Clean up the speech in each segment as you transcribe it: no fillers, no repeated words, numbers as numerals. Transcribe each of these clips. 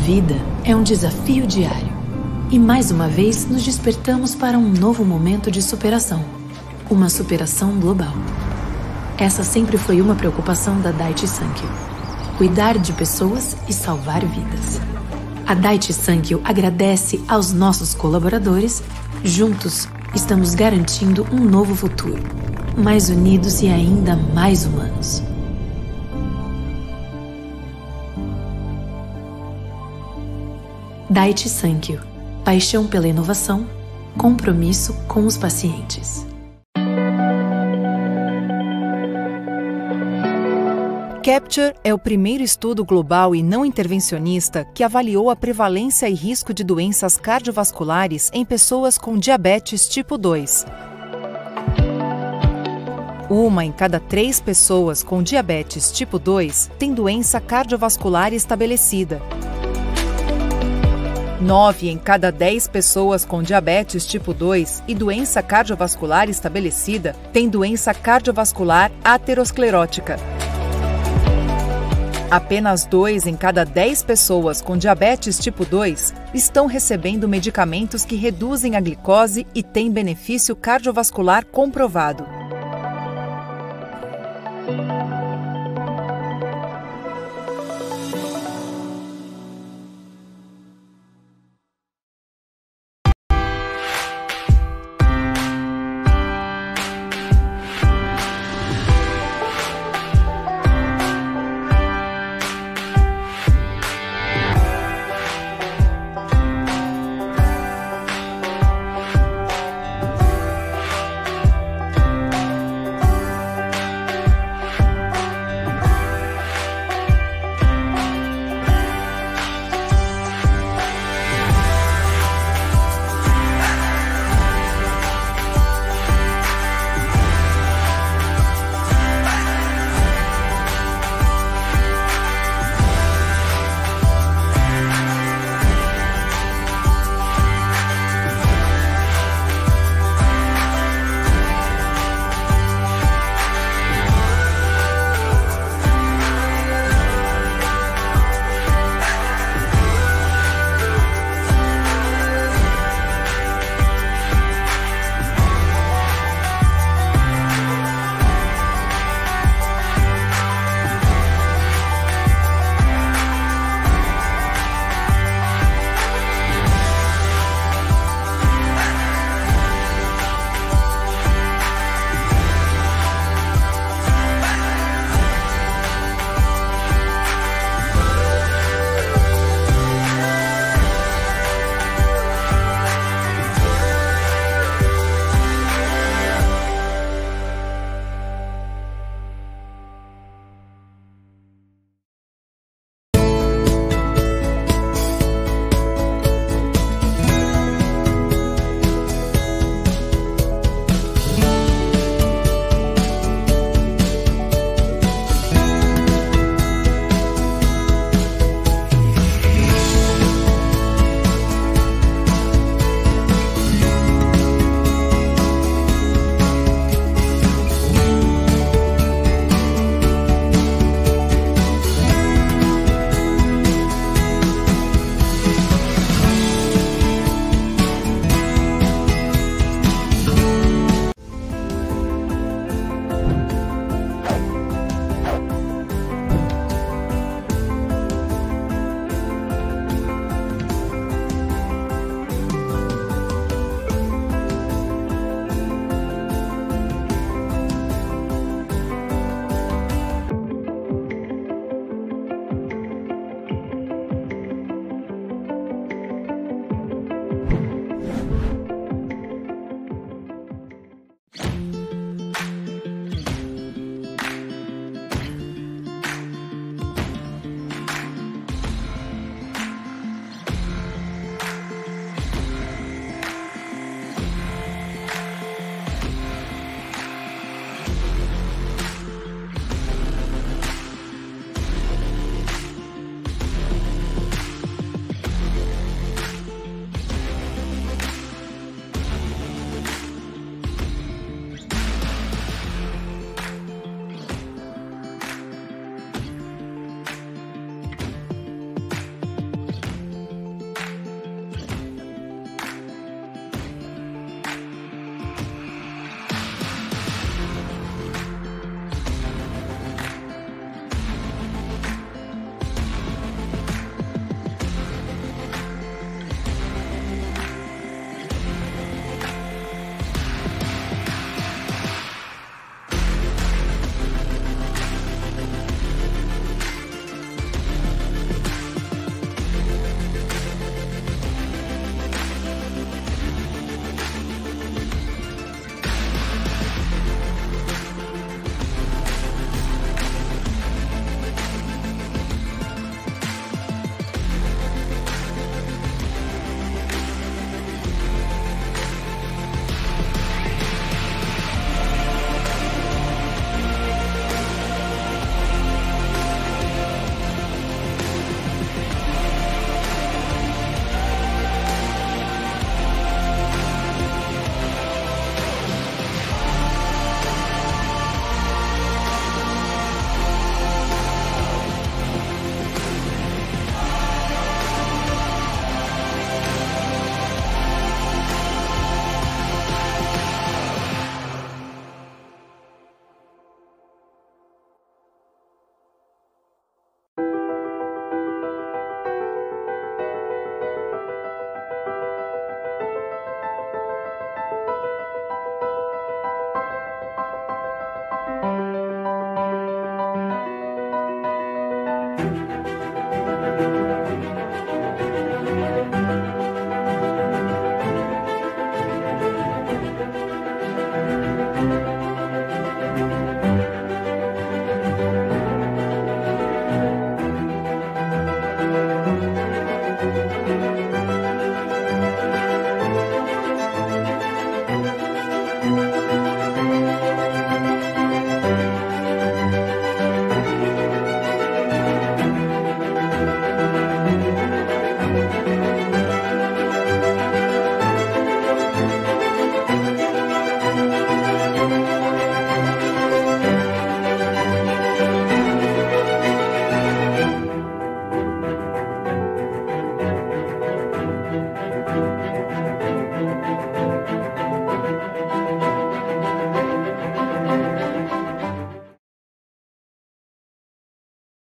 vida é um desafio diário. E mais uma vez nos despertamos para um novo momento de superação. Uma superação global. Essa sempre foi uma preocupação da Daiichi Sankyo. Cuidar de pessoas e salvar vidas. A Daiichi Sankyo agradece aos nossos colaboradores. Juntos, estamos garantindo um novo futuro. Mais unidos e ainda mais humanos. Daiichi Sankyo. Paixão pela inovação, compromisso com os pacientes. CAPTURE é o primeiro estudo global e não intervencionista que avaliou a prevalência e risco de doenças cardiovasculares em pessoas com diabetes tipo 2. Uma em cada 3 pessoas com diabetes tipo 2 tem doença cardiovascular estabelecida. 9 em cada 10 pessoas com diabetes tipo 2 e doença cardiovascular estabelecida têm doença cardiovascular aterosclerótica. Apenas 2 em cada 10 pessoas com diabetes tipo 2 estão recebendo medicamentos que reduzem a glicose e têm benefício cardiovascular comprovado.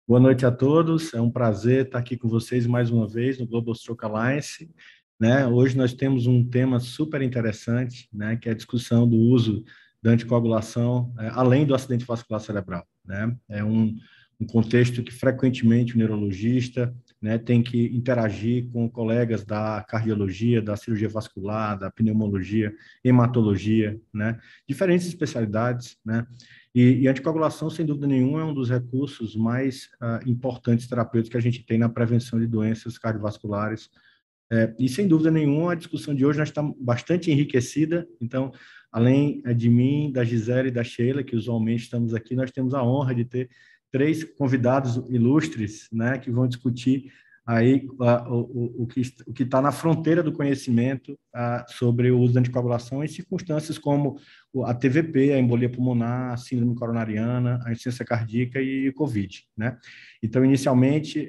Boa noite a todos, é um prazer estar aqui com vocês mais uma vez no Global Stroke Alliance, né? Hoje nós temos um tema super interessante, né, que é a discussão do uso da anticoagulação, além do acidente vascular cerebral, né? É um contexto que frequentemente o neurologista, né, tem que interagir com colegas da cardiologia, da cirurgia vascular, da pneumologia, hematologia, né? Diferentes especialidades, né? E anticoagulação, sem dúvida nenhuma, é um dos recursos mais importantes terapêuticos que a gente tem na prevenção de doenças cardiovasculares. E, sem dúvida nenhuma, a discussão de hoje nós está bastante enriquecida. Então, além de mim, da Gisele e da Sheila, que usualmente estamos aqui, nós temos a honra de ter 3 convidados ilustres, né, que vão discutir aí o que está na fronteira do conhecimento sobre o uso da anticoagulação em circunstâncias como a TVP, a embolia pulmonar, a síndrome coronariana, a insuficiência cardíaca e o COVID, né? Então, inicialmente,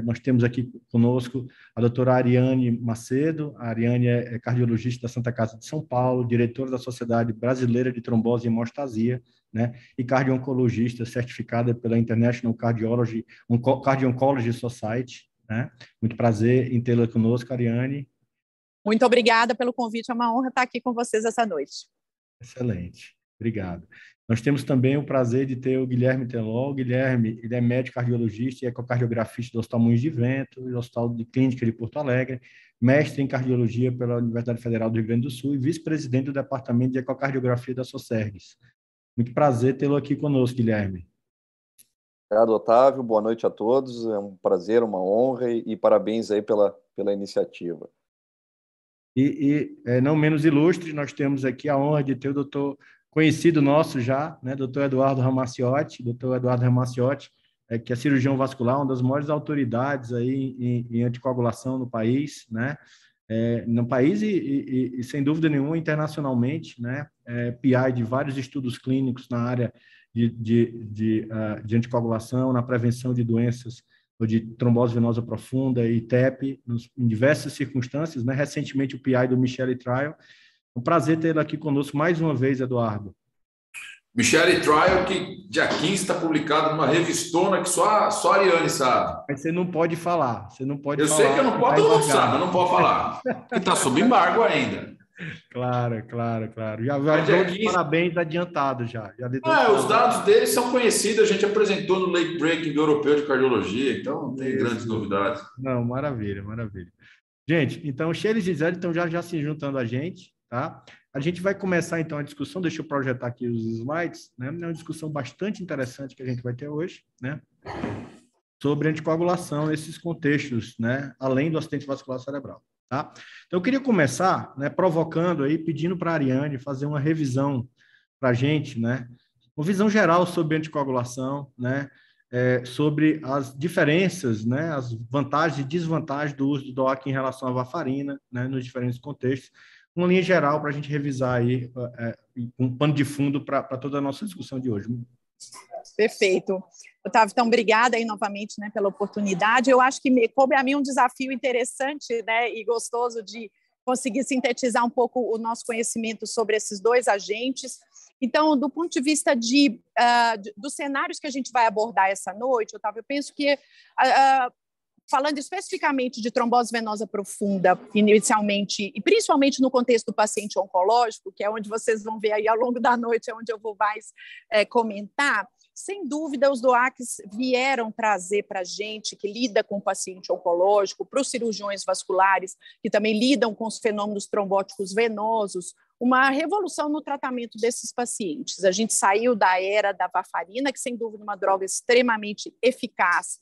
nós temos aqui conosco a doutora Ariane Macedo. A Ariane é cardiologista da Santa Casa de São Paulo, diretora da Sociedade Brasileira de Trombose e Hemostasia, né? E cardio-oncologista certificada pela International Cardio-Oncology Society, né? Muito prazer em tê-la conosco, Ariane. Muito obrigada pelo convite, é uma honra estar aqui com vocês essa noite. Excelente, obrigado. Nós temos também o prazer de ter o Guilherme Teló. O Guilherme, ele é médico cardiologista e ecocardiografista do Hospital Moinhos de Vento e do Hospital de Clínica de Porto Alegre, mestre em cardiologia pela Universidade Federal do Rio Grande do Sul e vice-presidente do Departamento de Ecocardiografia da Socergues. Muito prazer tê-lo aqui conosco, Guilherme. Obrigado, Otávio. Boa noite a todos. É um prazer, uma honra e parabéns aí pela iniciativa. Não menos ilustre, nós temos aqui a honra de ter o doutor conhecido nosso já, né, doutor Eduardo Ramaciotti. Doutor Eduardo Ramaciotti, que é cirurgião vascular, uma das maiores autoridades aí em anticoagulação no país, né? No país e sem dúvida nenhuma internacionalmente, né? PI de vários estudos clínicos na área de anticoagulação, na prevenção de doenças ou de trombose venosa profunda e TEP, em diversas circunstâncias, né? Recentemente o PI do Michele Trial. É um prazer tê-lo aqui conosco mais uma vez, Eduardo. Michele Trial, que dia 15 está publicado numa revistona que só a Ariane sabe. Mas você não pode falar, Eu sei que eu não posso, todo mundo sabe, mas não pode falar. Que está sob embargo ainda. Claro. Já dou de parabéns adiantado já. Os dados deles são conhecidos, a gente apresentou no Late Breaking Europeu de Cardiologia, então não tem grandes novidades. Não, maravilha. Gente, então, Sheila e Gisele estão já se juntando a gente, tá? A gente vai começar, então, a discussão. Deixa eu projetar aqui os slides, né? É uma discussão bastante interessante que a gente vai ter hoje, né? Sobre anticoagulação nesses contextos, né? Além do acidente vascular cerebral, tá? Então, eu queria começar, né, provocando aí, pedindo para a Ariane fazer uma revisão para a gente, né? Uma visão geral sobre anticoagulação, né? Sobre as diferenças, né? As vantagens e desvantagens do uso do DOAC em relação à varfarina, né? Nos diferentes contextos. Uma linha geral para a gente revisar aí, um pano de fundo para toda a nossa discussão de hoje. Perfeito. Otávio, então, obrigada aí novamente, né, pela oportunidade. Eu acho que coube a mim um desafio interessante, né, e gostoso de conseguir sintetizar um pouco o nosso conhecimento sobre esses dois agentes. Então, do ponto de vista dos cenários que a gente vai abordar essa noite, Otávio, eu penso que falando especificamente de trombose venosa profunda, inicialmente, e principalmente no contexto do paciente oncológico, que é onde vocês vão ver aí ao longo da noite, é onde eu vou mais comentar, sem dúvida os DOACs vieram trazer para a gente que lida com o paciente oncológico, para os cirurgiões vasculares, que também lidam com os fenômenos trombóticos venosos, uma revolução no tratamento desses pacientes. A gente saiu da era da varfarina, que sem dúvida é uma droga extremamente eficaz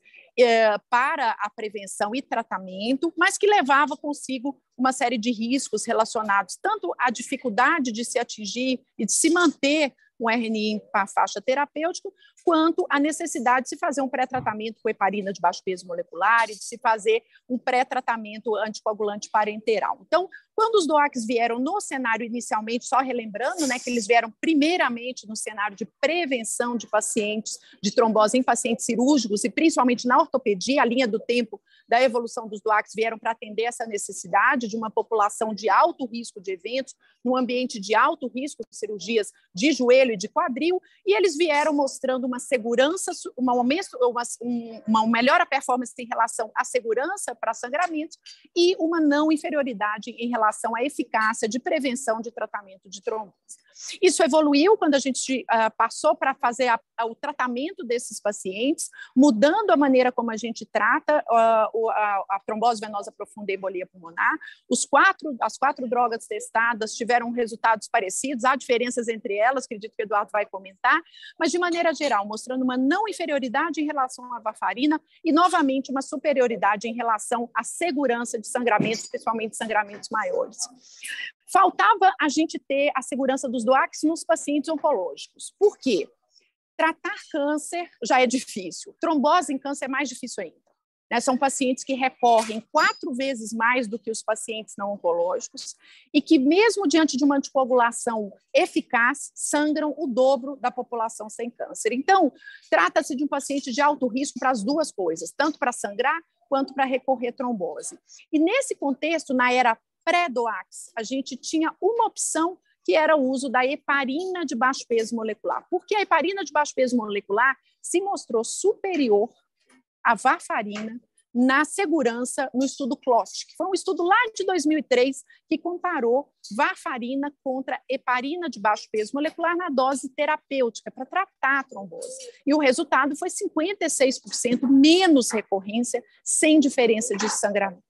para a prevenção e tratamento, mas que levava consigo uma série de riscos relacionados tanto à dificuldade de se atingir e de se manter um RNI em faixa terapêutica, quanto à necessidade de se fazer um pré-tratamento com heparina de baixo peso molecular e de se fazer um pré-tratamento anticoagulante parenteral. Então, Quando os DOACs vieram no cenário inicialmente, só relembrando, né, que eles vieram primeiramente no cenário de prevenção de pacientes, de trombose em pacientes cirúrgicos e principalmente na ortopedia, a linha do tempo da evolução dos DOACs vieram para atender essa necessidade de uma população de alto risco de eventos, num ambiente de alto risco de cirurgias de joelho e de quadril, e eles vieram mostrando uma segurança, uma melhor performance em relação à segurança para sangramentos e uma não inferioridade em relação à eficácia de prevenção de tratamento de trombose. Isso evoluiu quando a gente passou para fazer o tratamento desses pacientes, mudando a maneira como a gente trata a trombose venosa profunda e embolia pulmonar. As quatro drogas testadas tiveram resultados parecidos, há diferenças entre elas, acredito que o Eduardo vai comentar, mas de maneira geral, mostrando uma não inferioridade em relação à varfarina e, novamente, uma superioridade em relação à segurança de sangramentos, principalmente sangramentos maiores. Faltava a gente ter a segurança dos DOACs nos pacientes oncológicos. Por quê? Tratar câncer já é difícil. Trombose em câncer é mais difícil ainda. Né? São pacientes que recorrem 4 vezes mais do que os pacientes não oncológicos e que, mesmo diante de uma anticoagulação eficaz, sangram o dobro da população sem câncer. Então, trata-se de um paciente de alto risco para as duas coisas, tanto para sangrar quanto para recorrer trombose. E nesse contexto, na era pré-DOACs, a gente tinha uma opção que era o uso da heparina de baixo peso molecular. Porque a heparina de baixo peso molecular se mostrou superior à varfarina na segurança no estudo CLOST, que foi um estudo lá de 2003 que comparou varfarina contra heparina de baixo peso molecular na dose terapêutica para tratar a trombose. E o resultado foi 56% menos recorrência, sem diferença de sangramento.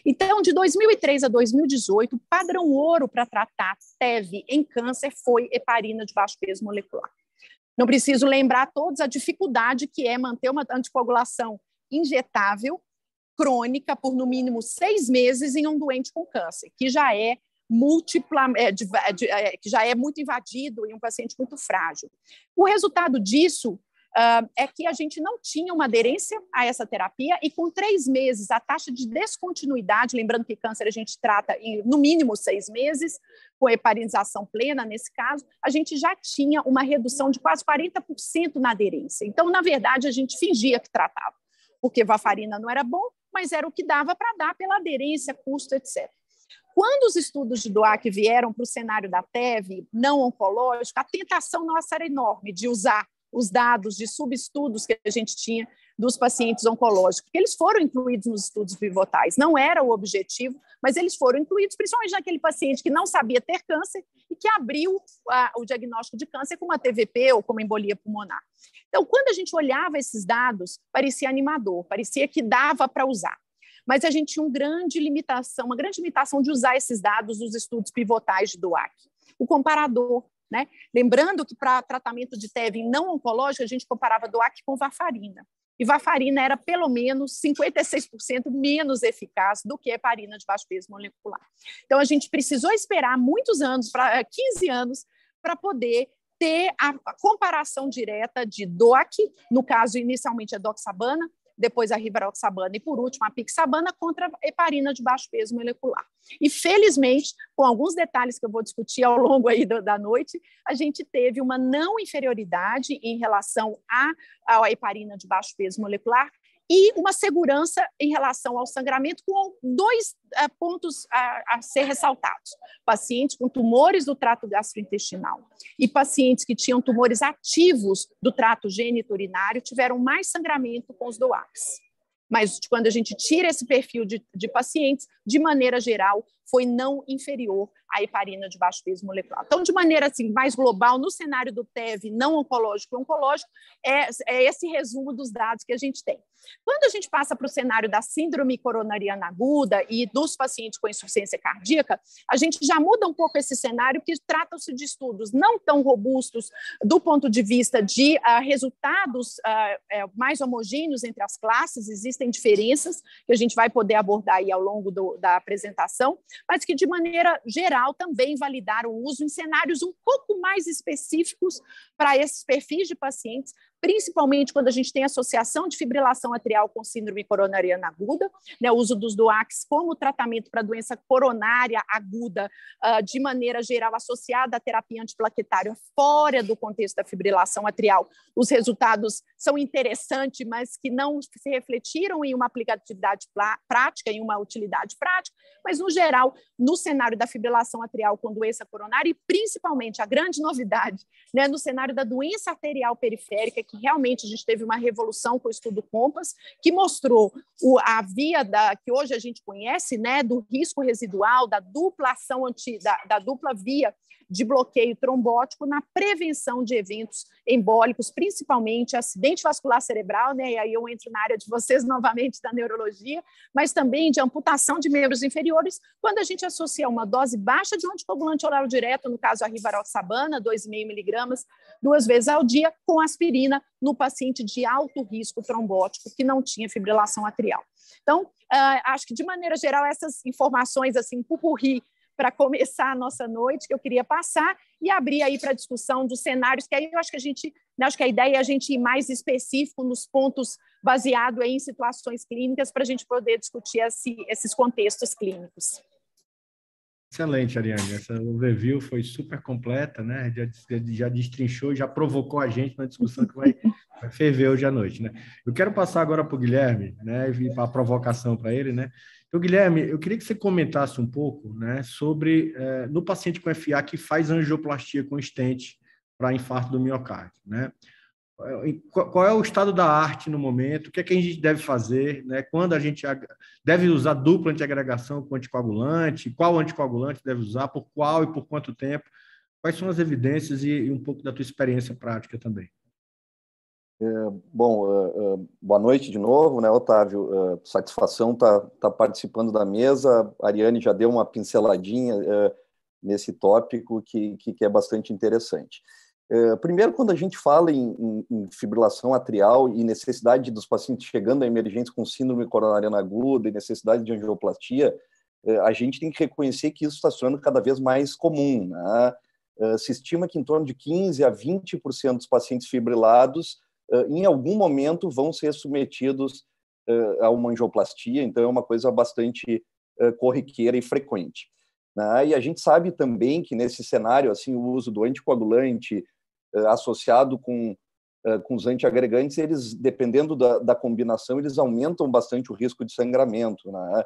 Então, de 2003 a 2018, o padrão ouro para tratar TEV em câncer foi heparina de baixo peso molecular. Não preciso lembrar a todos a dificuldade que é manter uma anticoagulação injetável, crônica, por no mínimo 6 meses em um doente com câncer, que já é que já é muito invadido em um paciente muito frágil. O resultado disso é que a gente não tinha uma aderência a essa terapia e com 3 meses a taxa de descontinuidade, lembrando que câncer a gente trata em no mínimo 6 meses, com heparinização plena nesse caso, a gente já tinha uma redução de quase 40% na aderência. Então, na verdade, a gente fingia que tratava, porque varfarina não era bom, mas era o que dava para dar pela aderência, custo, etc. Quando os estudos de DOAC vieram para o cenário da TEV não oncológica, a tentação nossa era enorme de usar os dados de subestudos que a gente tinha dos pacientes oncológicos, porque eles foram incluídos nos estudos pivotais. Não era o objetivo, mas eles foram incluídos, principalmente naquele paciente que não sabia ter câncer e que abriu o diagnóstico de câncer com uma TVP ou com uma embolia pulmonar. Então, quando a gente olhava esses dados, parecia animador, parecia que dava para usar. Mas a gente tinha uma grande limitação de usar esses dados dos estudos pivotais de DOAC. O comparador, né? Lembrando que para tratamento de TEV não oncológico, a gente comparava DOAC com varfarina. E varfarina era pelo menos 56% menos eficaz do que a heparina de baixo peso molecular. Então, a gente precisou esperar muitos anos, 15 anos, para poder ter a comparação direta de DOAC, no caso, inicialmente a doxabana, depois a rivaroxabana e, por último, a pixabana contra a heparina de baixo peso molecular. E, felizmente, com alguns detalhes que eu vou discutir ao longo aí da noite, a gente teve uma não inferioridade em relação à heparina de baixo peso molecular e uma segurança em relação ao sangramento, com 2 pontos a ser ressaltados. Pacientes com tumores do trato gastrointestinal e pacientes que tinham tumores ativos do trato geniturinário tiveram mais sangramento com os DOACs. Mas quando a gente tira esse perfil de pacientes, de maneira geral, foi não inferior à heparina de baixo peso molecular. Então, de maneira assim, mais global, no cenário do TEV não oncológico e oncológico, é esse resumo dos dados que a gente tem. Quando a gente passa para o cenário da síndrome coronariana aguda e dos pacientes com insuficiência cardíaca, a gente já muda um pouco esse cenário, porque tratam-se de estudos não tão robustos do ponto de vista de resultados mais homogêneos entre as classes, existem diferenças que a gente vai poder abordar aí ao longo da apresentação, mas que, de maneira geral, também validaram o uso em cenários um pouco mais específicos para esses perfis de pacientes, principalmente quando a gente tem associação de fibrilação atrial com síndrome coronariana aguda, né, o uso dos DOACs como tratamento para doença coronária aguda, de maneira geral associada à terapia antiplaquetária fora do contexto da fibrilação atrial. Os resultados são interessantes, mas que não se refletiram em uma aplicatividade prática, em uma utilidade prática, mas, no geral, no cenário da fibrilação atrial com doença coronária e, principalmente, a grande novidade, né, no cenário da doença arterial periférica, que realmente a gente teve uma revolução com o estudo COMPASS, que mostrou a via que hoje a gente conhece, né, do risco residual, da dupla ação da dupla via de bloqueio trombótico na prevenção de eventos embólicos, principalmente acidente vascular cerebral, né, e aí eu entro na área de vocês novamente da neurologia, mas também de amputação de membros inferiores, quando a gente associa uma dose baixa de um anticoagulante oral direto, no caso a rivaroxabana, 2,5 miligramas, 2 vezes ao dia, com aspirina no paciente de alto risco trombótico que não tinha fibrilação atrial. Então, acho que, de maneira geral, essas informações, assim, pupurri, para começar a nossa noite, que eu queria passar e abrir aí para a discussão dos cenários, que aí eu acho que a ideia é a gente ir mais específico nos pontos baseado aí em situações clínicas para a gente poder discutir esses contextos clínicos. Excelente, Ariane. Essa overview foi super completa, né? Já destrinchou, já provocou a gente na discussão que vai ferver hoje à noite, né? Eu quero passar agora para o Guilherme, né? E para a provocação para ele, né? Então, Guilherme, eu queria que você comentasse um pouco, né, sobre no paciente com FA que faz angioplastia com stent para infarto do miocárdio, né? Qual é o estado da arte no momento? O que é que a gente deve fazer, né? Quando a gente deve usar dupla antiagregação com anticoagulante? Qual anticoagulante deve usar? Por qual e por quanto tempo? Quais são as evidências e um pouco da tua experiência prática também? Boa noite de novo, né, Otávio? Satisfação tá participando da mesa. A Ariane já deu uma pinceladinha nesse tópico que é bastante interessante. Primeiro, quando a gente fala em fibrilação atrial e necessidade dos pacientes chegando à emergência com síndrome coronariana aguda e necessidade de angioplastia, a gente tem que reconhecer que isso está se tornando cada vez mais comum, né? Se estima que em torno de 15% a 20% dos pacientes fibrilados em algum momento vão ser submetidos a uma angioplastia, então é uma coisa bastante corriqueira e frequente, né? E a gente sabe também que nesse cenário, assim, o uso do anticoagulante associado com os antiagregantes, eles, dependendo da combinação, eles aumentam bastante o risco de sangramento, né?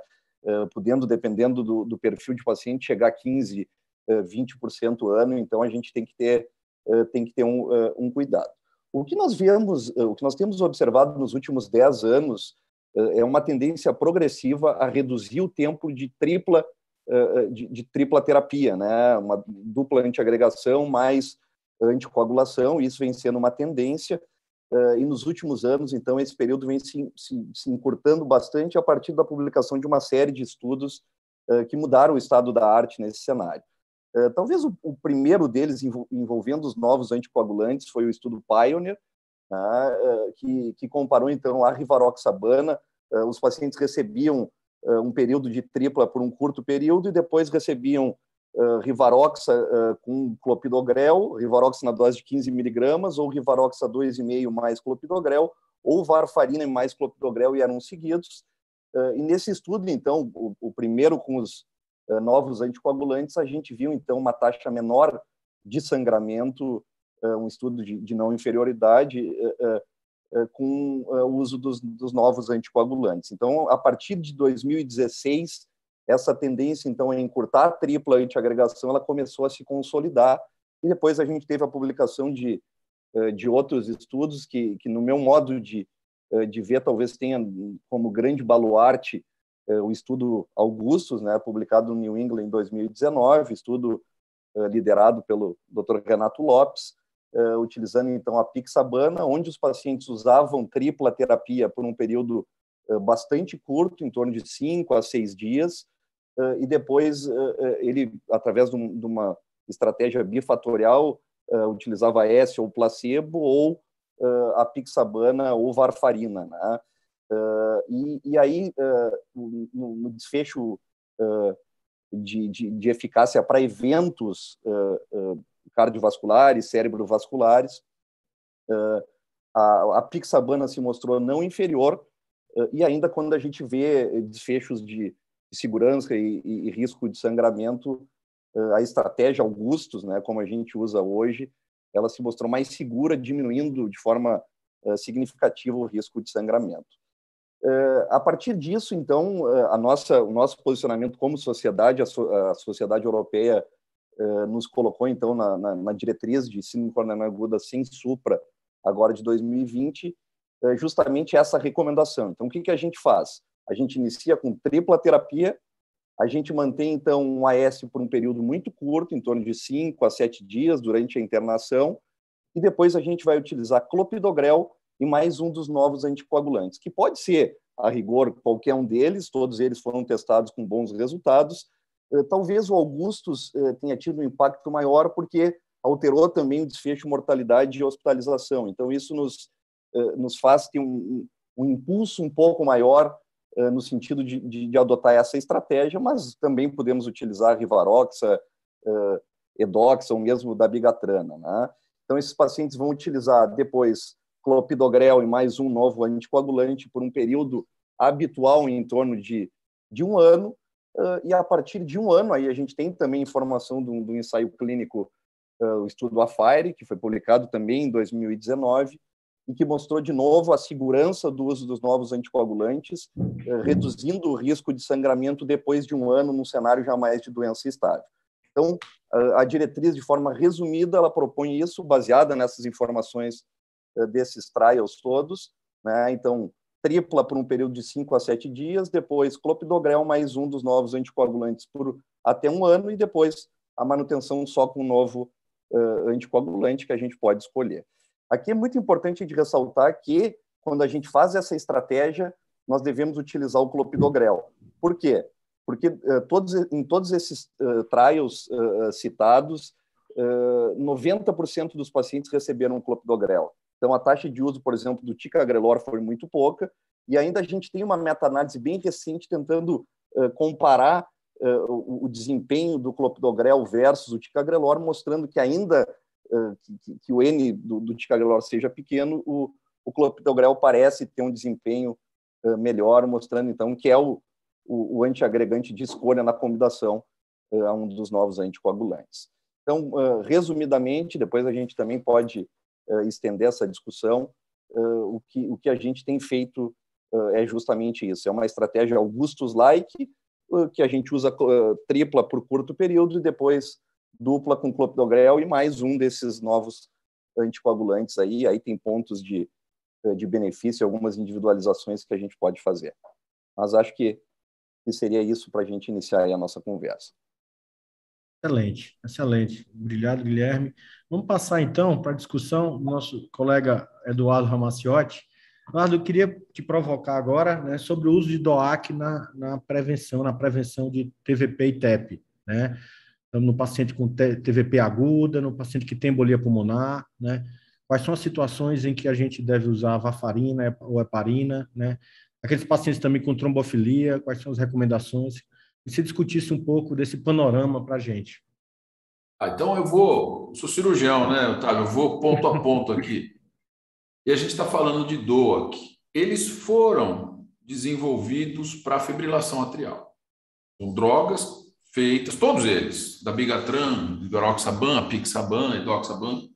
Podendo, dependendo do perfil de paciente, chegar a 15%, 20% ano, então a gente tem que ter um cuidado. O que nós temos observado nos últimos 10 anos é uma tendência progressiva a reduzir o tempo de tripla terapia, né? Uma dupla antiagregação mais anticoagulação, isso vem sendo uma tendência, e nos últimos anos, então, esse período vem se encurtando bastante a partir da publicação de uma série de estudos que mudaram o estado da arte nesse cenário. Talvez o primeiro deles envolvendo os novos anticoagulantes foi o estudo Pioneer, né, que comparou, então, a rivaroxabana. Os pacientes recebiam um período de tripla por um curto período e depois recebiam rivaroxa com clopidogrel, rivaroxa na dose de 15 miligramas, ou rivaroxa 2,5 mais clopidogrel, ou varfarina mais clopidogrel, e eram seguidos. E nesse estudo, então, o primeiro com os novos anticoagulantes, a gente viu, então, uma taxa menor de sangramento, um estudo de não inferioridade, com o uso dos novos anticoagulantes. Então, a partir de 2016, essa tendência, então, a encurtar a tripla antiagregação, ela começou a se consolidar, e depois a gente teve a publicação de outros estudos que, no meu modo de ver, talvez tenha como grande baluarte o estudo Augustus, né, publicado no New England em 2019, estudo liderado pelo Dr. Renato Lopes, utilizando, então, a pixabana, onde os pacientes usavam tripla terapia por um período bastante curto, em torno de 5 a 6 dias, e depois ele, através de uma estratégia bifatorial, utilizava S ou placebo, ou a pixabana ou varfarina, né? E aí, no desfecho de eficácia para eventos cardiovasculares, cerebrovasculares, a apixabana se mostrou não inferior, e ainda quando a gente vê desfechos de segurança e risco de sangramento, a estratégia Augustus, né, como a gente usa hoje, ela se mostrou mais segura, diminuindo de forma significativa o risco de sangramento. A partir disso, então, o nosso posicionamento como sociedade, a sociedade europeia nos colocou, então, na diretriz de síndrome coronariana aguda sem supra, agora de 2020, justamente essa recomendação. Então, o que a gente faz? A gente inicia com tripla terapia, a gente mantém, então, um AS por um período muito curto, em torno de 5 a 7 dias durante a internação, e depois a gente vai utilizar clopidogrel e mais um dos novos anticoagulantes, que pode ser, a rigor, qualquer um deles, todos eles foram testados com bons resultados. Talvez o Augustus tenha tido um impacto maior, porque alterou também o desfecho mortalidade e hospitalização. Então, isso nos faz ter um impulso um pouco maior no sentido de adotar essa estratégia, mas também podemos utilizar Rivaroxa, Edoxa ou mesmo dabigatrana, né? Então, esses pacientes vão utilizar depois clopidogrel e mais um novo anticoagulante por um período habitual em torno de 1 ano, e a partir de 1 ano, aí a gente tem também informação do ensaio clínico, o estudo AFIRE, que foi publicado também em 2019, e que mostrou de novo a segurança do uso dos novos anticoagulantes, reduzindo o risco de sangramento depois de 1 ano, num cenário jamais de doença estável. Então, a diretriz, de forma resumida, ela propõe isso, baseada nessas informações desses trials todos, né? Então, tripla por um período de 5 a 7 dias, depois clopidogrel mais um dos novos anticoagulantes por até 1 ano, e depois a manutenção só com um novo anticoagulante que a gente pode escolher. Aqui é muito importante de ressaltar que, quando a gente faz essa estratégia, nós devemos utilizar o clopidogrel. Por quê? Porque em todos esses trials citados, 90% dos pacientes receberam clopidogrel. Então, a taxa de uso, por exemplo, do ticagrelor foi muito pouca, e ainda a gente tem uma meta-análise bem recente tentando comparar o desempenho do clopidogrel versus o ticagrelor, mostrando que ainda que o N do ticagrelor seja pequeno, o clopidogrel parece ter um desempenho melhor, mostrando, então, que é o antiagregante de escolha na combinação a um dos novos anticoagulantes. Então, resumidamente, depois a gente também pode estender essa discussão, o que a gente tem feito é justamente isso, é uma estratégia Augustus-like, que a gente usa tripla por curto período e depois dupla com clopidogrel e mais um desses novos anticoagulantes aí tem pontos de benefício, algumas individualizações que a gente pode fazer. Mas acho que seria isso para a gente iniciar aí a nossa conversa. Excelente, excelente. Obrigado, Guilherme. Vamos passar, então, para a discussão do nosso colega Eduardo Ramaciotti. Eduardo, eu queria te provocar agora, né, sobre o uso de DOAC na prevenção de TVP e TEP, né? Então, no paciente com TVP aguda, no paciente que tem embolia pulmonar, né? Quais são as situações em que a gente deve usar a varfarina ou heparina, né? Aqueles pacientes também com trombofilia, quais são as recomendações? E se discutisse um pouco desse panorama para a gente. Então sou cirurgião, né, Otávio? Eu vou ponto a ponto aqui. E a gente está falando de DOAC. Eles foram desenvolvidos para fibrilação atrial. São drogas feitas, todos eles, dabigatran, rivaroxaban, apixaban, edoxaban,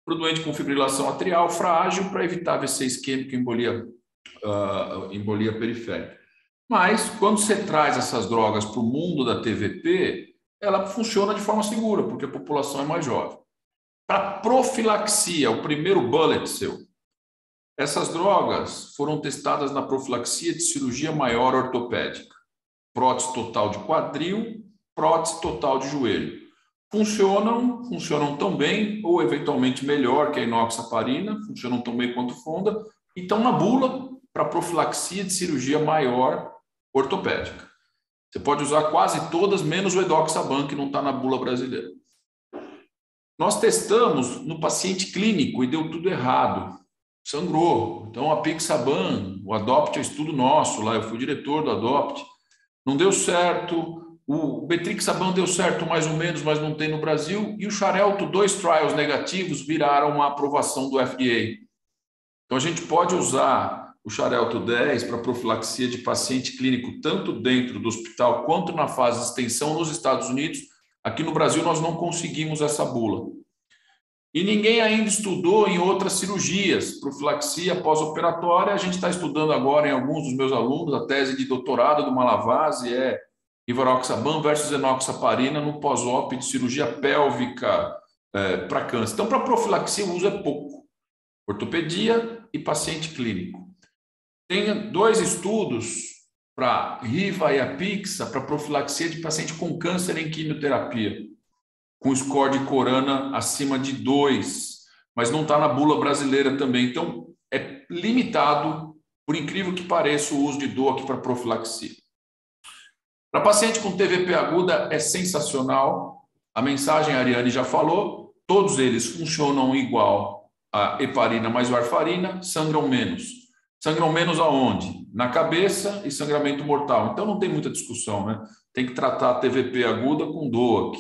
para o doente com fibrilação atrial frágil para evitar AVC isquêmico e embolia periférica. Mas, quando você traz essas drogas para o mundo da TVP, ela funciona de forma segura, porque a população é mais jovem. Para profilaxia, o primeiro bullet seu, essas drogas foram testadas na profilaxia de cirurgia maior ortopédica. Prótese total de quadril, prótese total de joelho. Funcionam tão bem, ou eventualmente melhor que a inoxaparina, funcionam tão bem quanto fonda, e estão na bula para profilaxia de cirurgia maior ortopédica. Você pode usar quase todas, menos o edoxaban, que não está na bula brasileira. Nós testamos no paciente clínico e deu tudo errado. Sangrou. Então, a apixaban, o ADOPT é estudo nosso, lá eu fui diretor do ADOPT, não deu certo. O betrixaban deu certo mais ou menos, mas não tem no Brasil. E o Xarelto, 2 trials negativos viraram uma aprovação do FDA. Então, a gente pode usar o Xarelto 10 para profilaxia de paciente clínico, tanto dentro do hospital quanto na fase de extensão nos Estados Unidos. Aqui no Brasil, nós não conseguimos essa bula. E ninguém ainda estudou em outras cirurgias, profilaxia pós-operatória. A gente está estudando agora em alguns dos meus alunos, a tese de doutorado do Malavasi é rivaroxaban versus enoxaparina no pós-op de cirurgia pélvica para câncer. Então, para profilaxia, o uso é pouco. Ortopedia e paciente clínico. Tem 2 estudos para Riva e Apixa para profilaxia de paciente com câncer em quimioterapia, com score de Corana acima de 2, mas não está na bula brasileira também. Então, é limitado, por incrível que pareça, o uso de DOAC para profilaxia. Para paciente com TVP aguda, é sensacional. A mensagem a Ariane já falou, todos eles funcionam igual a heparina mais varfarina, sangram menos. Sangram menos aonde? Na cabeça e sangramento mortal. Então, não tem muita discussão, né? Tem que tratar a TVP aguda com DOAC.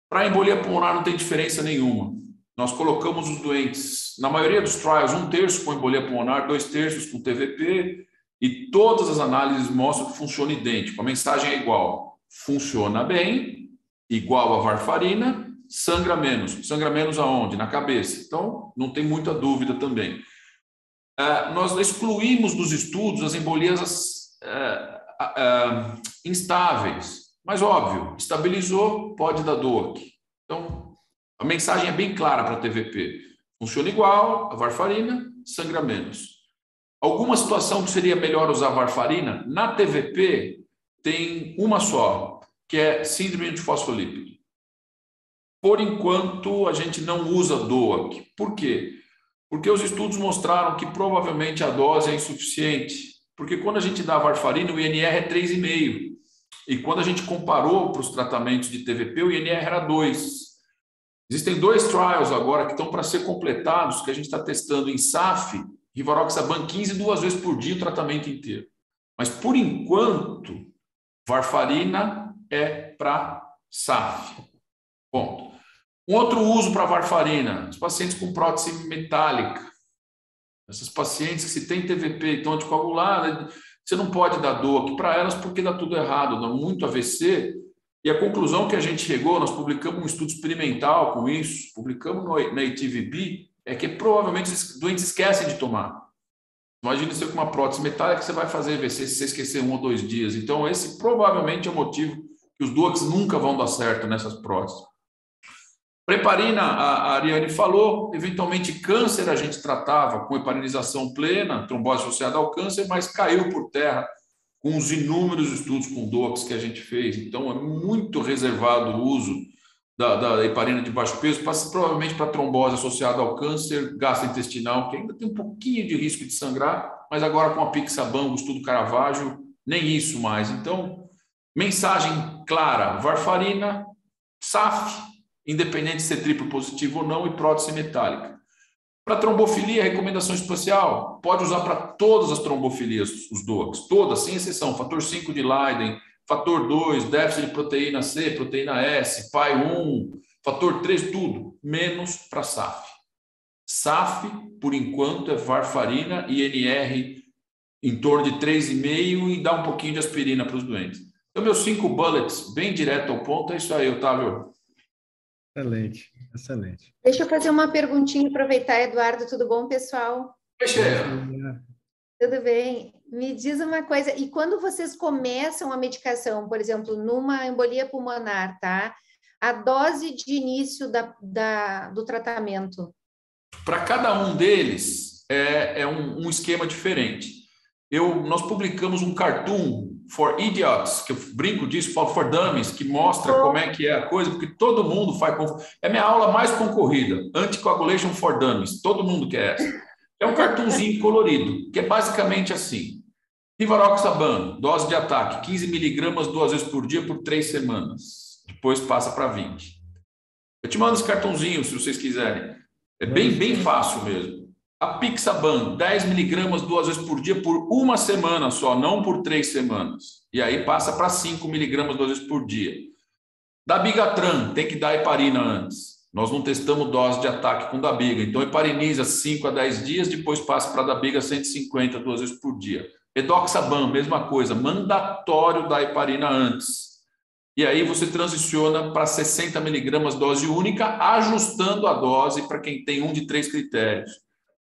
Para a embolia pulmonar não tem diferença nenhuma. Nós colocamos os doentes, na maioria dos trials, 1/3 com embolia pulmonar, 2/3 com TVP, e todas as análises mostram que funciona idêntico. A mensagem é igual. Funciona bem, igual a varfarina, sangra menos. Sangra menos aonde? Na cabeça. Então, não tem muita dúvida também. Nós excluímos dos estudos as embolias instáveis. Mas, óbvio, estabilizou, pode dar DOAC. Então, a mensagem é bem clara para a TVP. Funciona igual a varfarina, sangra menos. Alguma situação que seria melhor usar varfarina? Na TVP, tem uma só, que é síndrome de fosfolípido. Por enquanto, a gente não usa DOAC. Por quê? Porque os estudos mostraram que provavelmente a dose é insuficiente. Porque quando a gente dá varfarina, o INR é 3,5. E quando a gente comparou para os tratamentos de TVP, o INR era 2. Existem 2 trials agora que estão para ser completados, que a gente está testando em SAF, rivaroxaban 15 2 vezes por dia o tratamento inteiro. Mas, por enquanto, varfarina é para SAF. Ponto. Um outro uso para varfarina, os pacientes com prótese metálica. Essas pacientes que se tem TVP e estão anticoaguladas, você não pode dar DOAC para elas porque dá tudo errado, dá muito AVC. E a conclusão que a gente chegou, nós publicamos um estudo experimental com isso, publicamos na ATVB, é que provavelmente os doentes esquecem de tomar. Imagina você com uma prótese metálica, você vai fazer AVC se você esquecer 1 ou 2 dias. Então, esse provavelmente é o motivo que os DOACs nunca vão dar certo nessas próteses. Heparina, a Ariane falou, eventualmente câncer a gente tratava com heparinização plena, trombose associada ao câncer, mas caiu por terra com os inúmeros estudos com DOACs que a gente fez. Então, é muito reservado o uso da heparina de baixo peso, provavelmente para trombose associada ao câncer gastrointestinal, que ainda tem um pouquinho de risco de sangrar, mas agora com a Pixaban, o estudo Caravaggio, nem isso mais. Então, mensagem clara, varfarina, SAF, independente de ser triplo positivo ou não, e prótese metálica. Para trombofilia, recomendação especial, pode usar para todas as trombofilias, os DOACs, todas, sem exceção, fator 5 de Leiden, fator 2, déficit de proteína C, proteína S, PAI1, fator 3, tudo, menos para SAF. SAF, por enquanto, é varfarina e INR em torno de 3,5 e dá um pouquinho de aspirina para os doentes. Então, meus 5 bullets, bem direto ao ponto, é isso aí, Otávio. Excelente, excelente. Deixa eu fazer uma perguntinha, aproveitar, Eduardo. Tudo bom, pessoal? Tudo bem. Me diz uma coisa, e quando vocês começam a medicação, por exemplo, numa embolia pulmonar, tá? A dose de início do tratamento? Para cada um deles, é um esquema diferente. Nós publicamos um cartoon for idiots, que eu brinco disso, for dummies, que mostra como é que é a coisa, porque todo mundo faz... É a minha aula mais concorrida, Anticoagulation for Dummies, todo mundo quer essa. É um cartunzinho colorido, que é basicamente assim. Rivaroxaban, dose de ataque, 15 miligramas 2 vezes por dia por 3 semanas. Depois passa para 20. Eu te mando esse cartãozinho, se vocês quiserem. É bem fácil mesmo. A Pixaban, 10 miligramas 2 vezes por dia por 1 semana só, não por 3 semanas. E aí passa para 5 miligramas 2 vezes por dia. Da Bigatran, tem que dar heparina antes. Nós não testamos dose de ataque com dabiga. Então, hepariniza 5 a 10 dias, depois passa para dabiga 150 2 vezes por dia. Edoxaban, mesma coisa, mandatório dar heparina antes. E aí você transiciona para 60 miligramas dose única, ajustando a dose para quem tem um de 3 critérios.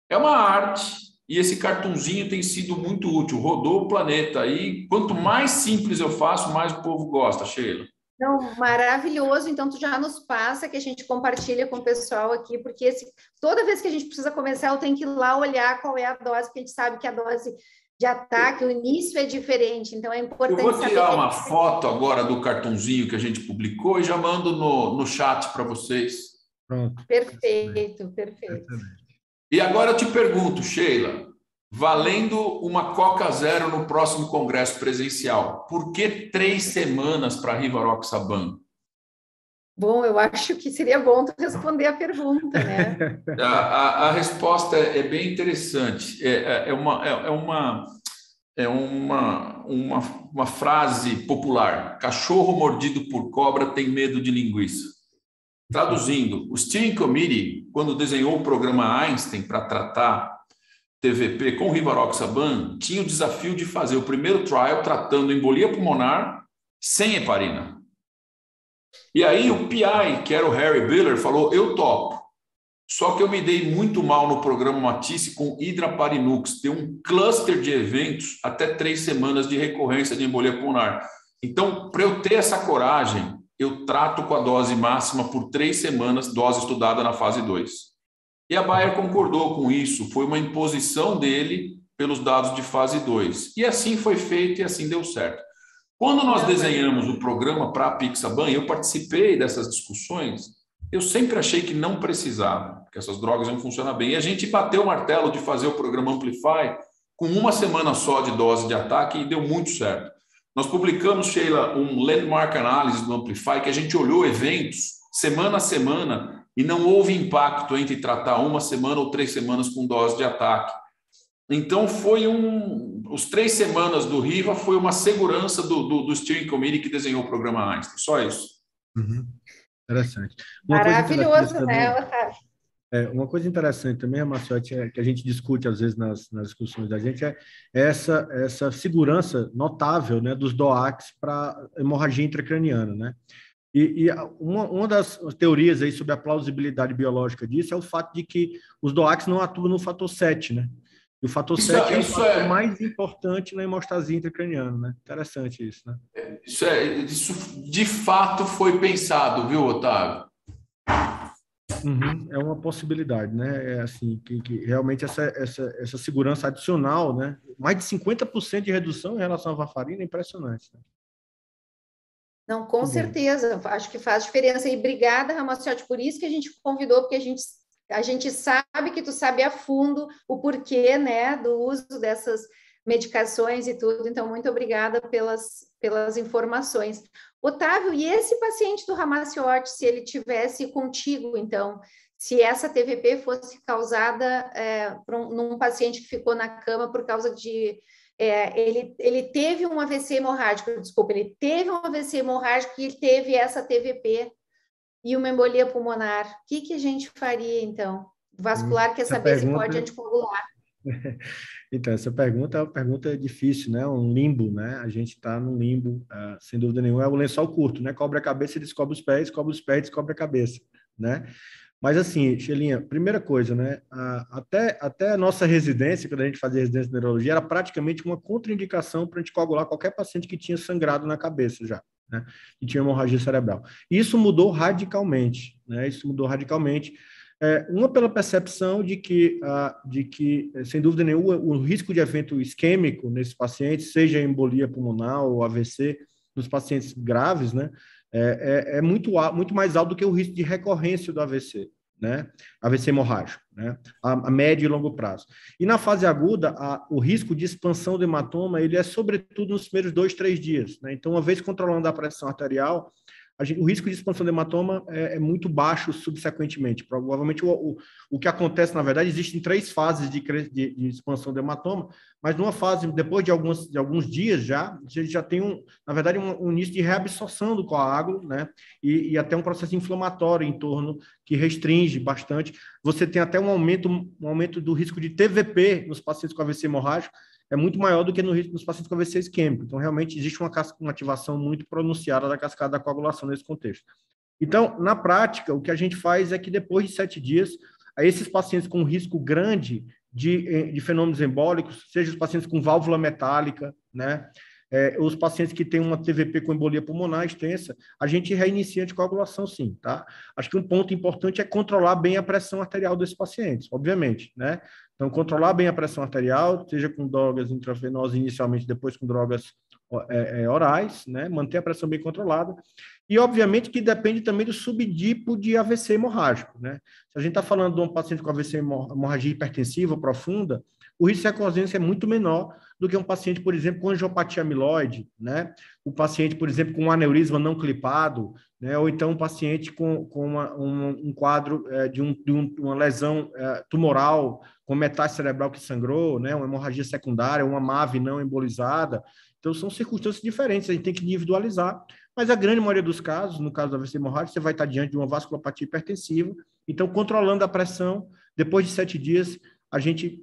É uma arte e esse cartunzinho tem sido muito útil. Rodou o planeta aí. Quanto mais simples eu faço, mais o povo gosta, Sheila. Não, maravilhoso. Então, tu já nos passa, que a gente compartilha com o pessoal aqui, porque toda vez que a gente precisa começar, eu tenho que ir lá olhar qual é a dose, porque a gente sabe que a dose de ataque, o início é diferente, então é importante. Eu vou tirar uma foto agora do cartunzinho que a gente publicou e já mando no chat para vocês. Pronto. Perfeito, perfeito. E agora eu te pergunto, Sheila, valendo uma Coca Zero no próximo congresso presencial, por que 3 semanas para Rivaroxaban? Bom, eu acho que seria bom tu responder a pergunta, né? A resposta é bem interessante. É uma frase popular: cachorro mordido por cobra tem medo de linguiça. Traduzindo, o Steering Committee, quando desenhou o programa Einstein para tratar TVP com Rivaroxaban, tinha o desafio de fazer o primeiro trial tratando embolia pulmonar sem heparina. E aí o PI, que era o Harry Biller, falou, eu topo. Só que eu me dei muito mal no programa Matisse com Hidraparinux. Tem um cluster de eventos até 3 semanas de recorrência de embolia pulmonar. Então, para eu ter essa coragem, eu trato com a dose máxima por 3 semanas, dose estudada na fase 2. E a Bayer concordou com isso. Foi uma imposição dele pelos dados de fase 2. E assim foi feito e assim deu certo. Quando nós desenhamos o programa para a Apixaban, eu participei dessas discussões, eu sempre achei que não precisava, que essas drogas iam funcionar bem. E a gente bateu o martelo de fazer o programa Amplify com 1 semana só de dose de ataque e deu muito certo. Nós publicamos, Sheila, um landmark analysis do Amplify, que a gente olhou eventos semana a semana e não houve impacto entre tratar 1 semana ou 3 semanas com dose de ataque. Então, os 3 semanas do Riva foi uma segurança do Steering Committee que desenhou o programa Einstein. Só isso. Uhum. Interessante. Maravilhoso, né, Otávio? Uma coisa interessante também, Marciotti, que a gente discute às vezes nas discussões da gente, é essa segurança notável, né, dos DOACs para hemorragia intracraniana, né? E uma das teorias aí sobre a plausibilidade biológica disso é o fato de que os DOACs não atuam no fator 7, né? E o fator 7 é o fator mais importante na hemostasia intracraniana, né? Interessante isso, né? Isso de fato foi pensado, viu, Otávio? Uhum, é uma possibilidade, né? É assim, que realmente essa segurança adicional, né? Mais de 50% de redução em relação à varfarina é impressionante, né? Não, com certeza, acho que faz diferença. E obrigada, Ramaciotti, por isso que a gente convidou, porque a gente sabe que tu sabe a fundo o porquê, né, do uso dessas medicações e tudo. Então, muito obrigada pelas informações. Otávio, e esse paciente do Ramaciotti, se ele tivesse contigo, então, se essa TVP fosse causada num paciente que ficou na cama por causa de... ele teve um AVC hemorrágico, desculpa, ele teve um AVC hemorrágico e ele teve essa TVP e uma embolia pulmonar. O que a gente faria, então? O vascular quer saber se pode anticoagular. Então, essa pergunta é uma pergunta difícil, né? Um limbo, né? A gente está num limbo, sem dúvida nenhuma, é o lençol curto, né? Cobre a cabeça e descobre os pés, descobre a cabeça, né? Mas assim, Sheilinha, primeira coisa, né? Até a nossa residência, quando a gente fazia residência de neurologia, era praticamente uma contraindicação para anticoagular qualquer paciente que tinha sangrado na cabeça já, né? E tinha hemorragia cerebral. E isso mudou radicalmente, né? Isso mudou radicalmente. Uma pela percepção de que, sem dúvida nenhuma, o risco de evento isquêmico nesses pacientes, seja embolia pulmonar ou AVC, nos pacientes graves, né, é muito mais alto do que o risco de recorrência do AVC, né, AVC hemorrágico, né, a médio e longo prazo. E na fase aguda, o risco de expansão do hematoma, ele é sobretudo nos primeiros 2, 3 dias, né, então, uma vez controlando a pressão arterial, o risco de expansão do hematoma é muito baixo subsequentemente. Provavelmente o que acontece, na verdade, existem 3 fases de expansão do hematoma, mas numa fase, depois de alguns dias já tem, na verdade, um início de reabsorção do coágulo, né? E até um processo inflamatório em torno que restringe bastante. Você tem até um aumento do risco de TVP nos pacientes com AVC hemorrágico, é muito maior do que nos pacientes com AVC isquêmico. Então, realmente, existe uma ativação muito pronunciada da cascada da coagulação nesse contexto. Então, na prática, o que a gente faz é que, depois de 7 dias, esses pacientes com risco grande de fenômenos embólicos, seja os pacientes com válvula metálica, né, os pacientes que têm uma TVP com embolia pulmonar extensa, a gente reinicia a anticoagulação, sim, tá? Acho que um ponto importante é controlar bem a pressão arterial desses pacientes, obviamente, né? Então, controlar bem a pressão arterial, seja com drogas intravenosas inicialmente, depois com drogas orais, né? Manter a pressão bem controlada. E, obviamente, que depende também do subtipo de AVC hemorrágico, né? Se a gente está falando de um paciente com AVC hemorragia hipertensiva profunda, o risco de recorrência é muito menor do que um paciente, por exemplo, com angiopatia amiloide, né? O paciente, por exemplo, com um aneurisma não clipado, né? Ou então um paciente com um quadro de uma lesão tumoral, com metástase cerebral que sangrou, né? Uma hemorragia secundária, uma MAVE não embolizada. Então, são circunstâncias diferentes, a gente tem que individualizar, mas a grande maioria dos casos, no caso da AVC hemorrágica, você vai estar diante de uma vasculopatia hipertensiva, então, controlando a pressão, depois de 7 dias, a gente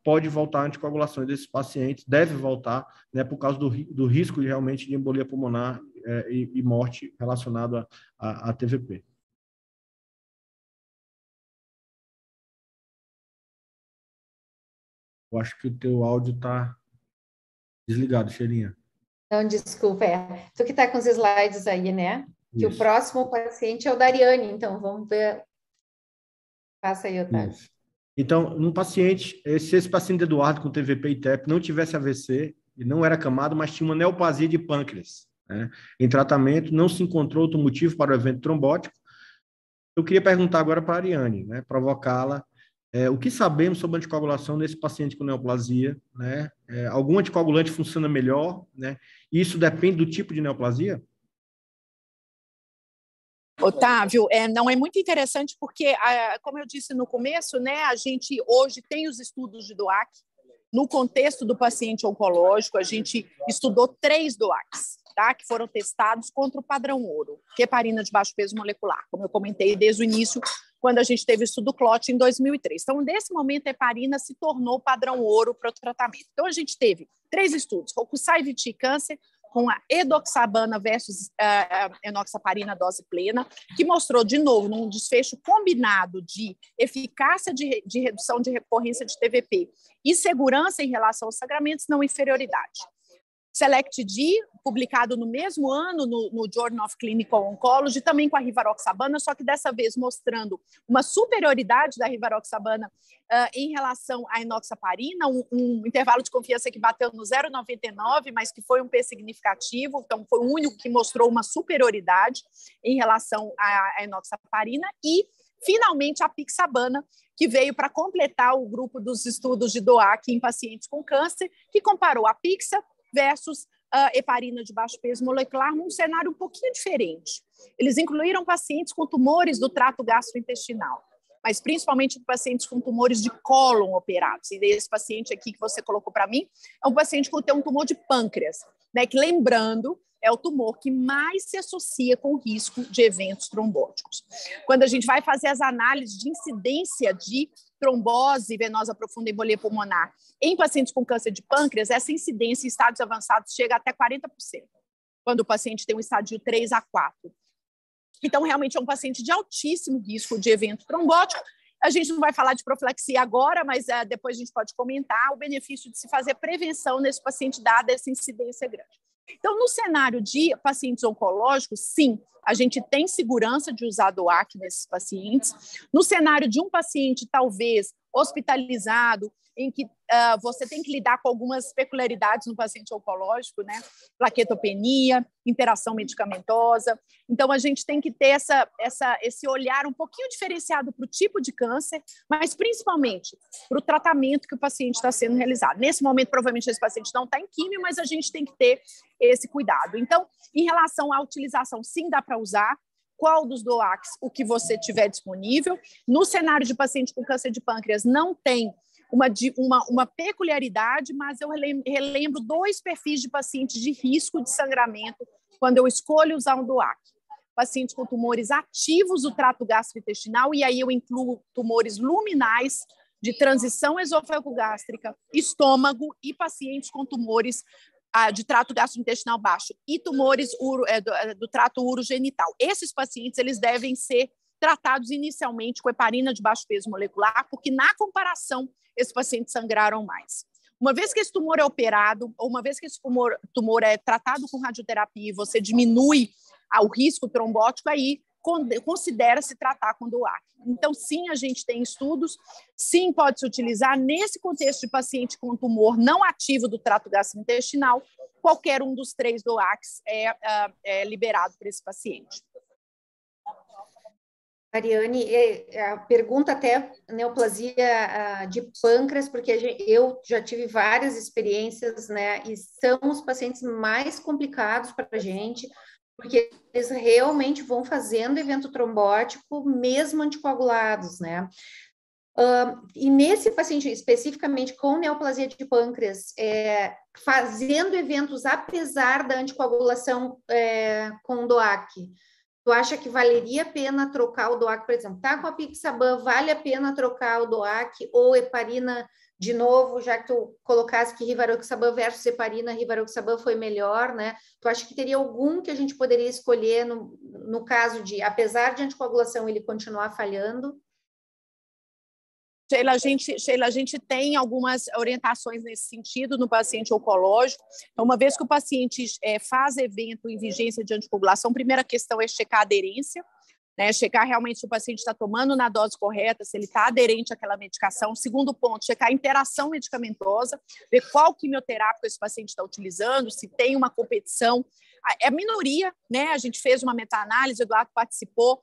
pode voltar à anticoagulação desses pacientes, deve voltar, né, por causa do risco realmente de embolia pulmonar e morte relacionado à TVP. Eu acho que o teu áudio está desligado, Cheirinha. Não, desculpa, tu que está com os slides aí, né? Que Isso. o próximo paciente é o Dariane, então vamos ver. Passa aí, Otávio. Isso. Então, num paciente, se esse paciente Eduardo com TVP e TEP não tivesse AVC, ele não era acamado, mas tinha uma neoplasia de pâncreas, né? Em tratamento, não se encontrou outro motivo para o evento trombótico. Eu queria perguntar agora para a Ariane, né, provocá-la, o que sabemos sobre a anticoagulação nesse paciente com neoplasia, né? Algum anticoagulante funciona melhor, né? E isso depende do tipo de neoplasia? Otávio, não é muito interessante porque, como eu disse no começo, né, a gente hoje tem os estudos de DOAC. No contexto do paciente oncológico, a gente estudou 3 DOACs, tá, que foram testados contra o padrão ouro, que é heparina de baixo peso molecular, como eu comentei desde o início, quando a gente teve o estudo CLOT em 2003. Então, nesse momento, a heparina se tornou padrão ouro para o tratamento. Então, a gente teve 3 estudos, Hokusai-VT câncer, com a edoxabana versus enoxaparina dose plena, que mostrou, de novo, num desfecho combinado de eficácia de redução de recorrência de TVP e segurança em relação aos sangramentos, não inferioridade. SELECT-D, publicado no mesmo ano no Journal of Clinical Oncology, também com a rivaroxabana, só que dessa vez mostrando uma superioridade da rivaroxabana em relação à enoxaparina, um intervalo de confiança que bateu no 0,99, mas que foi um P significativo, então foi o único que mostrou uma superioridade em relação à enoxaparina, e finalmente a pixabana, que veio para completar o grupo dos estudos de DOAC em pacientes com câncer, que comparou a pixa versus heparina de baixo peso molecular num cenário um pouquinho diferente. Eles incluíram pacientes com tumores do trato gastrointestinal, mas principalmente pacientes com tumores de cólon operados. E esse paciente aqui que você colocou para mim é um paciente que tem um tumor de pâncreas, né, que, lembrando, é o tumor que mais se associa com o risco de eventos trombóticos. Quando a gente vai fazer as análises de incidência de trombose venosa profunda e embolia pulmonar em pacientes com câncer de pâncreas, essa incidência em estádios avançados chega até 40%, quando o paciente tem um estádio 3 a 4. Então, realmente é um paciente de altíssimo risco de evento trombótico. A gente não vai falar de profilaxia agora, mas depois a gente pode comentar o benefício de se fazer prevenção nesse paciente, dada essa incidência grande. Então, no cenário de pacientes oncológicos, sim, a gente tem segurança de usar DOAC nesses pacientes. No cenário de um paciente, talvez, hospitalizado, em que você tem que lidar com algumas peculiaridades no paciente oncológico, né? Plaquetopenia, interação medicamentosa. Então, a gente tem que ter esse olhar um pouquinho diferenciado para o tipo de câncer, mas principalmente para o tratamento que o paciente está sendo realizado. Nesse momento, provavelmente, esse paciente não está em químio, mas a gente tem que ter esse cuidado. Então, em relação à utilização, sim, dá para usar. Qual dos DOACs, o que você tiver disponível. No cenário de paciente com câncer de pâncreas, não tem uma peculiaridade, mas eu relembro 2 perfis de pacientes de risco de sangramento quando eu escolho usar um DOAC. Pacientes com tumores ativos do trato gastrointestinal, e aí eu incluo tumores luminais de transição esôfago-gástrica, estômago e pacientes com tumores de trato gastrointestinal baixo e tumores do trato urogenital. Esses pacientes eles devem ser tratados inicialmente com heparina de baixo peso molecular, porque na comparação esses pacientes sangraram mais. Uma vez que esse tumor é operado, ou uma vez que esse tumor é tratado com radioterapia e você diminui o risco trombótico, aí considera-se tratar com DOAC. Então, sim, a gente tem estudos, sim, pode-se utilizar nesse contexto de paciente com tumor não ativo do trato gastrointestinal, qualquer um dos 3 DOACs é liberado para esse paciente. Mariane, a pergunta até neoplasia de pâncreas, porque eu já tive várias experiências, né, e são os pacientes mais complicados para a gente, porque eles realmente vão fazendo evento trombótico, mesmo anticoagulados, né? E nesse paciente, especificamente com neoplasia de pâncreas, fazendo eventos apesar da anticoagulação com DOAC, tu acha que valeria a pena trocar o DOAC, por exemplo, tá com a Apixaban, vale a pena trocar o DOAC ou heparina de novo, já que tu colocasse que Rivaroxaban versus heparina, Rivaroxaban foi melhor, né? Tu acha que teria algum que a gente poderia escolher no caso de, apesar de anticoagulação, ele continuar falhando? Sheila, a gente tem algumas orientações nesse sentido no paciente oncológico. Então, uma vez que o paciente faz evento em vigência de anticoagulação, a primeira questão é checar a aderência, né? Checar realmente se o paciente está tomando na dose correta, se ele está aderente àquela medicação. Segundo ponto, checar a interação medicamentosa, ver qual quimioterápico esse paciente está utilizando, se tem uma competição. É minoria, né? A gente fez uma meta-análise, o Eduardo participou,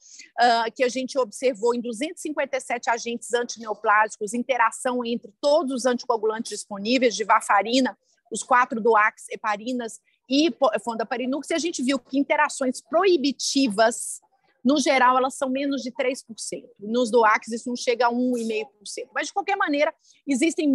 que a gente observou em 257 agentes antineoplásicos, interação entre todos os anticoagulantes disponíveis, de varfarina, os 4 DOACs, heparinas e fondaparinux, e a gente viu que interações proibitivas, no geral, elas são menos de 3%. Nos DOACs, isso não chega a 1,5%. Mas, de qualquer maneira, existem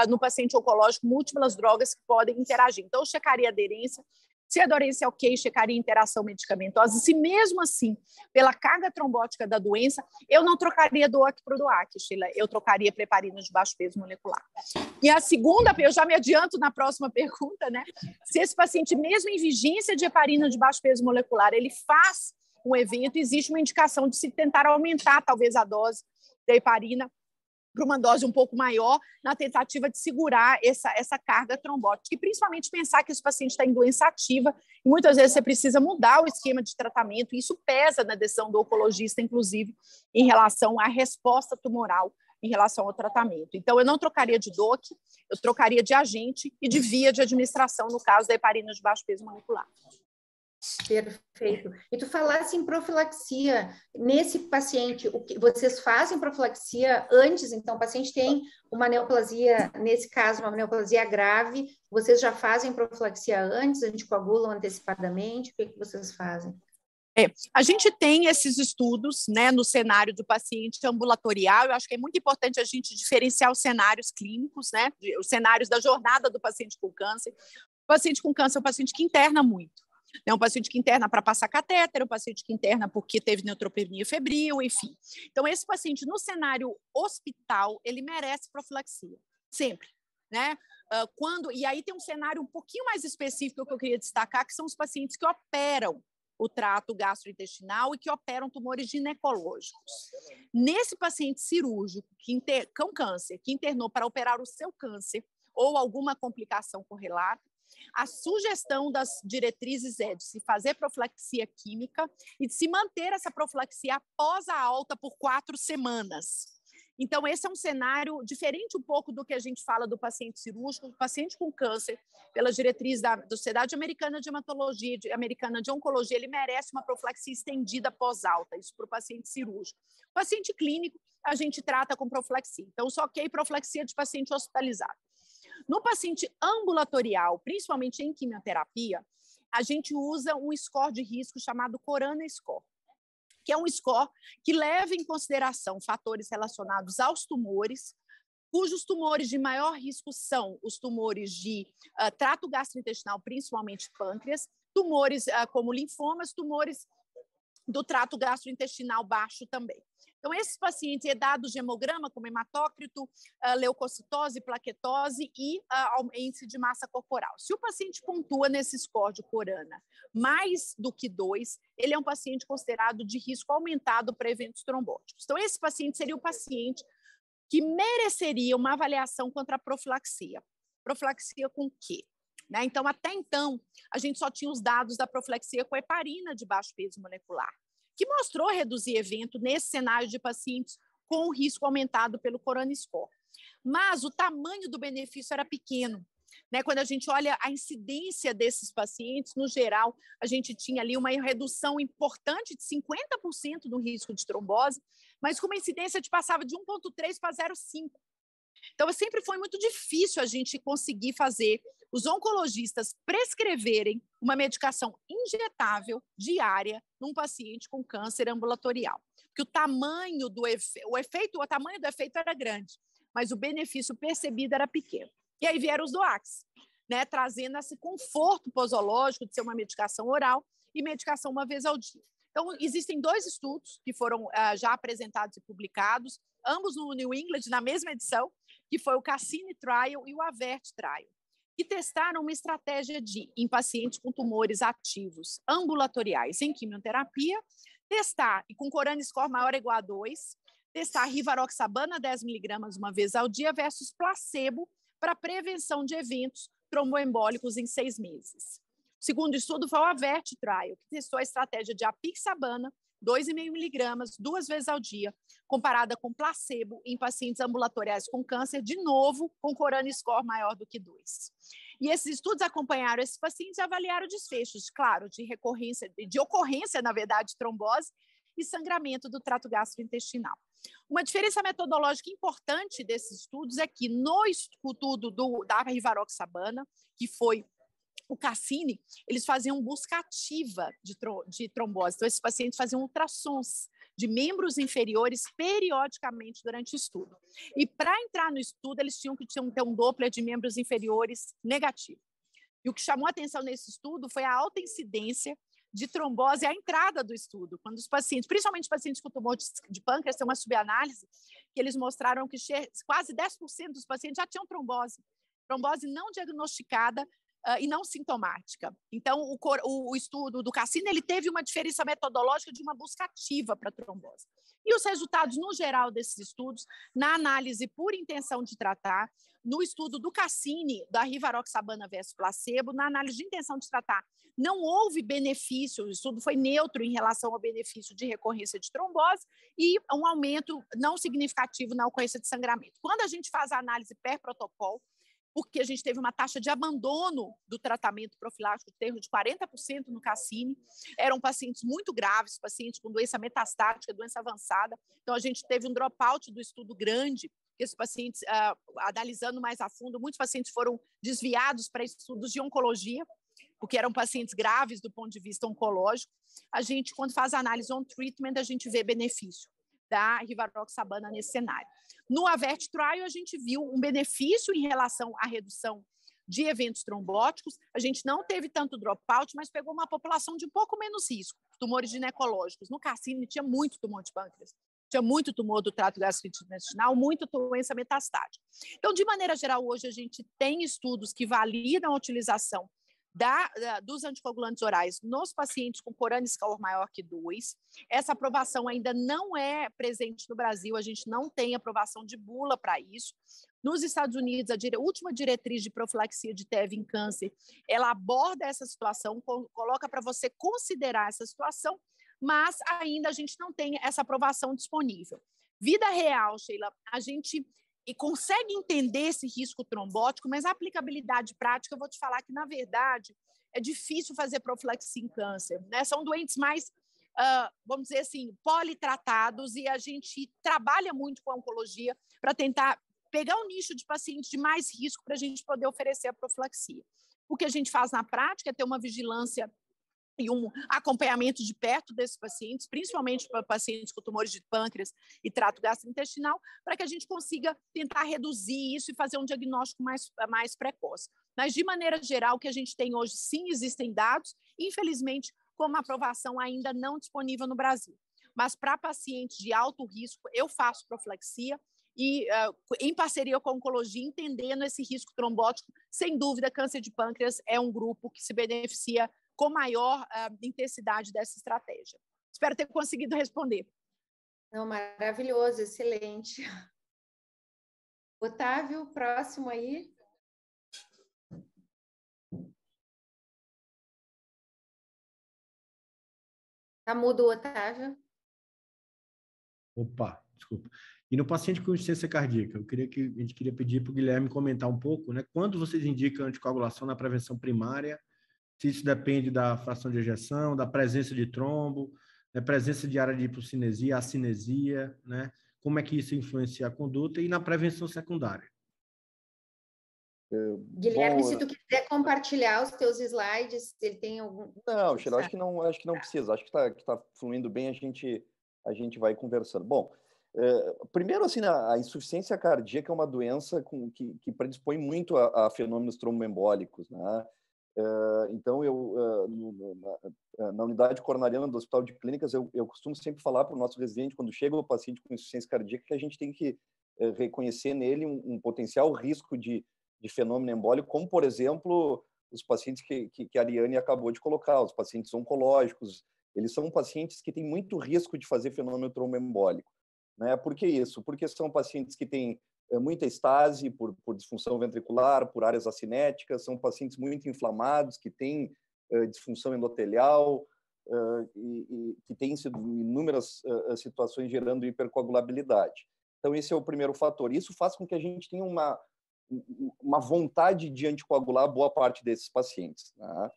no paciente oncológico, múltiplas drogas que podem interagir. Então, eu checaria a aderência. Se a aderência é ok, checaria a interação medicamentosa. Se mesmo assim, pela carga trombótica da doença, eu não trocaria DOAC para o DOAC, Sheila. Eu trocaria para heparina de baixo peso molecular. E a segunda, eu já me adianto na próxima pergunta, né? Se esse paciente, mesmo em vigência de heparina de baixo peso molecular, ele faz um evento, existe uma indicação de se tentar aumentar, talvez, a dose da heparina para uma dose um pouco maior, na tentativa de segurar essa carga trombótica. E principalmente pensar que esse paciente está em doença ativa e muitas vezes você precisa mudar o esquema de tratamento, e isso pesa na decisão do oncologista, inclusive, em relação à resposta tumoral em relação ao tratamento. Então, eu não trocaria de DOAC, eu trocaria de agente e de via de administração, no caso da heparina de baixo peso molecular. Perfeito. E tu falasse em profilaxia, nesse paciente, o que vocês fazem profilaxia antes? Então, o paciente tem uma neoplasia, nesse caso, uma neoplasia grave, vocês já fazem profilaxia antes, anticoagulam antecipadamente? O que vocês fazem? A gente tem esses estudos, né, no cenário do paciente ambulatorial. Eu acho que é muito importante a gente diferenciar os cenários clínicos, né, os cenários da jornada do paciente com câncer. O paciente com câncer é um paciente que interna muito. É um paciente que interna para passar catéter, um paciente que interna porque teve neutropenia febril, enfim. Então, esse paciente, no cenário hospital, ele merece profilaxia, sempre, né? E aí tem um cenário um pouquinho mais específico que eu queria destacar, que são os pacientes que operam o trato gastrointestinal e que operam tumores ginecológicos. Nesse paciente cirúrgico com câncer, que internou para operar o seu câncer ou alguma complicação correlata, a sugestão das diretrizes é de se fazer profilaxia química e de se manter essa profilaxia após a alta por 4 semanas. Então, esse é um cenário diferente um pouco do que a gente fala do paciente cirúrgico. O paciente com câncer, pela diretriz da Sociedade Americana de Hematologia, Americana de Oncologia, ele merece uma profilaxia estendida pós-alta, isso para o paciente cirúrgico. O paciente clínico, a gente trata com profilaxia. Então, só que profilaxia de paciente hospitalizado. No paciente ambulatorial, principalmente em quimioterapia, a gente usa um score de risco chamado Corana Score, que é um score que leva em consideração fatores relacionados aos tumores, cujos tumores de maior risco são os tumores de trato gastrointestinal, principalmente pâncreas, tumores como linfomas, tumores do trato gastrointestinal baixo também. Então, esses pacientes é dado de hemograma, como hematócrito, leucocitose, plaquetose e índice de massa corporal. Se o paciente pontua nesse score de Corana mais do que 2, ele é um paciente considerado de risco aumentado para eventos trombóticos. Então, esse paciente seria o paciente que mereceria uma avaliação contra a profilaxia. Profilaxia com o quê? Né? Então, até então, a gente só tinha os dados da profilaxia com heparina de baixo peso molecular, que mostrou reduzir evento nesse cenário de pacientes com risco aumentado pelo Corana Score. Mas o tamanho do benefício era pequeno. Né? Quando a gente olha a incidência desses pacientes, no geral, a gente tinha ali uma redução importante de 50% no risco de trombose, mas com uma incidência de passava de 1,3 para 0,5. Então, sempre foi muito difícil a gente conseguir fazer os oncologistas prescreverem uma medicação injetável diária num paciente com câncer ambulatorial. Porque o tamanho do o tamanho do efeito era grande, mas o benefício percebido era pequeno. E aí vieram os DOACs, né, trazendo esse conforto posológico de ser uma medicação oral e medicação uma vez ao dia. Então, existem 2 estudos que foram já apresentados e publicados, ambos no New England, na mesma edição, que foi o Cassini Trial e o AVERT Trial, que testaram uma estratégia em pacientes com tumores ativos ambulatoriais em quimioterapia, testar, e com Corana Score maior ou igual a 2, testar rivaroxabana 10 mg uma vez ao dia versus placebo para prevenção de eventos tromboembólicos em 6 meses. O segundo estudo foi o AVERT Trial, que testou a estratégia de apixabana 2,5 mg 2 vezes ao dia, comparada com placebo em pacientes ambulatoriais com câncer, de novo, com Corana Score maior do que 2. E esses estudos acompanharam esses pacientes e avaliaram desfechos, claro, de ocorrência, na verdade, de trombose e sangramento do trato gastrointestinal. Uma diferença metodológica importante desses estudos é que no estudo da rivaroxabana, que foi o Cassini, eles faziam busca ativa de trombose. Então, esses pacientes faziam ultrassons de membros inferiores periodicamente durante o estudo. E para entrar no estudo, eles tinham que ter um Doppler de membros inferiores negativo. E o que chamou a atenção nesse estudo foi a alta incidência de trombose à entrada do estudo, quando os pacientes, principalmente os pacientes com tumor de pâncreas, tem uma subanálise que eles mostraram que quase 10% dos pacientes já tinham trombose não diagnosticada e não sintomática. Então, o estudo do Cassini, ele teve uma diferença metodológica de uma busca ativa para trombose. E os resultados, no geral, desses estudos, na análise por intenção de tratar, no estudo do Cassini, da rivaroxabana versus placebo, na análise de intenção de tratar, não houve benefício, o estudo foi neutro em relação ao benefício de recorrência de trombose e um aumento não significativo na ocorrência de sangramento. Quando a gente faz a análise per protocolo, porque a gente teve uma taxa de abandono do tratamento profilático, em termos de 40% no Cassini, eram pacientes muito graves, pacientes com doença metastática, doença avançada, então a gente teve um dropout do estudo grande, que esses pacientes, analisando mais a fundo, muitos pacientes foram desviados para estudos de oncologia, porque eram pacientes graves do ponto de vista oncológico. A gente, quando faz a análise on treatment, a gente vê benefício da rivaroxabana nesse cenário. No AVERT Trial, a gente viu um benefício em relação à redução de eventos trombóticos. A gente não teve tanto dropout, mas pegou uma população de um pouco menos risco, tumores ginecológicos. No Cassini tinha muito tumor de pâncreas, tinha muito tumor do trato gastrointestinal, muita doença metastática. Então, de maneira geral, hoje a gente tem estudos que validam a utilização dos anticoagulantes orais nos pacientes com Corana Score maior que 2. Essa aprovação ainda não é presente no Brasil, a gente não tem aprovação de bula para isso. Nos Estados Unidos, a última diretriz de profilaxia de TEV em câncer, ela aborda essa situação, coloca para você considerar essa situação, mas ainda a gente não tem essa aprovação disponível. Vida real, Sheila, a gente consegue entender esse risco trombótico, mas a aplicabilidade prática, eu vou te falar que, na verdade, é difícil fazer profilaxia em câncer, né? São doentes mais, vamos dizer assim, politratados, e a gente trabalha muito com a oncologia para tentar pegar um nicho de pacientes de mais risco para a gente poder oferecer a profilaxia. O que a gente faz na prática é ter uma vigilância e um acompanhamento de perto desses pacientes, principalmente para pacientes com tumores de pâncreas e trato gastrointestinal, para que a gente consiga tentar reduzir isso e fazer um diagnóstico mais precoce. Mas, de maneira geral, o que a gente tem hoje, sim, existem dados, infelizmente, com uma aprovação ainda não disponível no Brasil. Mas, para pacientes de alto risco, eu faço profilaxia e, em parceria com a oncologia, entendendo esse risco trombótico, sem dúvida, câncer de pâncreas é um grupo que se beneficia com maior intensidade dessa estratégia. Espero ter conseguido responder. Não, maravilhoso, excelente. Otávio, próximo aí. Tá mudo, Otávio? Opa, desculpa. E no paciente com insuficiência cardíaca, a gente queria pedir para o Guilherme comentar um pouco, né? Quando vocês indicam anticoagulação na prevenção primária, se isso depende da fração de ejeção, da presença de trombo, da presença de área de hipocinesia, acinesia, né? Como é que isso influencia a conduta e na prevenção secundária? Guilherme, se tu quiser compartilhar os teus slides, ele tem algum... Não, Sheila, acho que não precisa. Acho que tá fluindo bem, a gente vai conversando. Bom, primeiro, assim, a insuficiência cardíaca é uma doença que predispõe muito a fenômenos tromboembólicos, né? Então, na unidade coronariana do Hospital de Clínicas, eu costumo sempre falar para o nosso residente, quando chega o paciente com insuficiência cardíaca, que a gente tem que reconhecer nele um potencial risco de fenômeno embólico, como, por exemplo, os pacientes que a Ariane acabou de colocar, os pacientes oncológicos. Eles são pacientes que têm muito risco de fazer fenômeno tromboembólico, né? Por que isso? Porque são pacientes que têm muita estase por disfunção ventricular, por áreas acinéticas, são pacientes muito inflamados, que têm disfunção endotelial, e que têm inúmeras situações gerando hipercoagulabilidade. Então, esse é o primeiro fator. Isso faz com que a gente tenha uma vontade de anticoagular boa parte desses pacientes, né?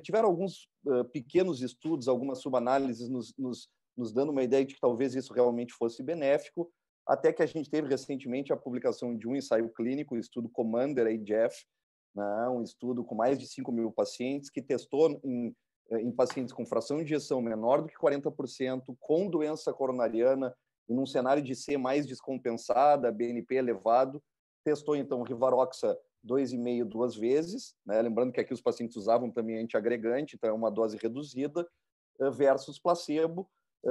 Tiveram alguns pequenos estudos, algumas subanálises nos dando uma ideia de que talvez isso realmente fosse benéfico, até que a gente teve recentemente a publicação de um ensaio clínico, o estudo Commander-AGF, né, um estudo com mais de 5.000 pacientes, que testou em pacientes com fração de ejeção menor do que 40%, com doença coronariana, em um cenário de C mais descompensada, BNP elevado, testou, então, Rivaroxa 2,5 2 vezes, né, lembrando que aqui os pacientes usavam também antiagregante, então é uma dose reduzida, versus placebo.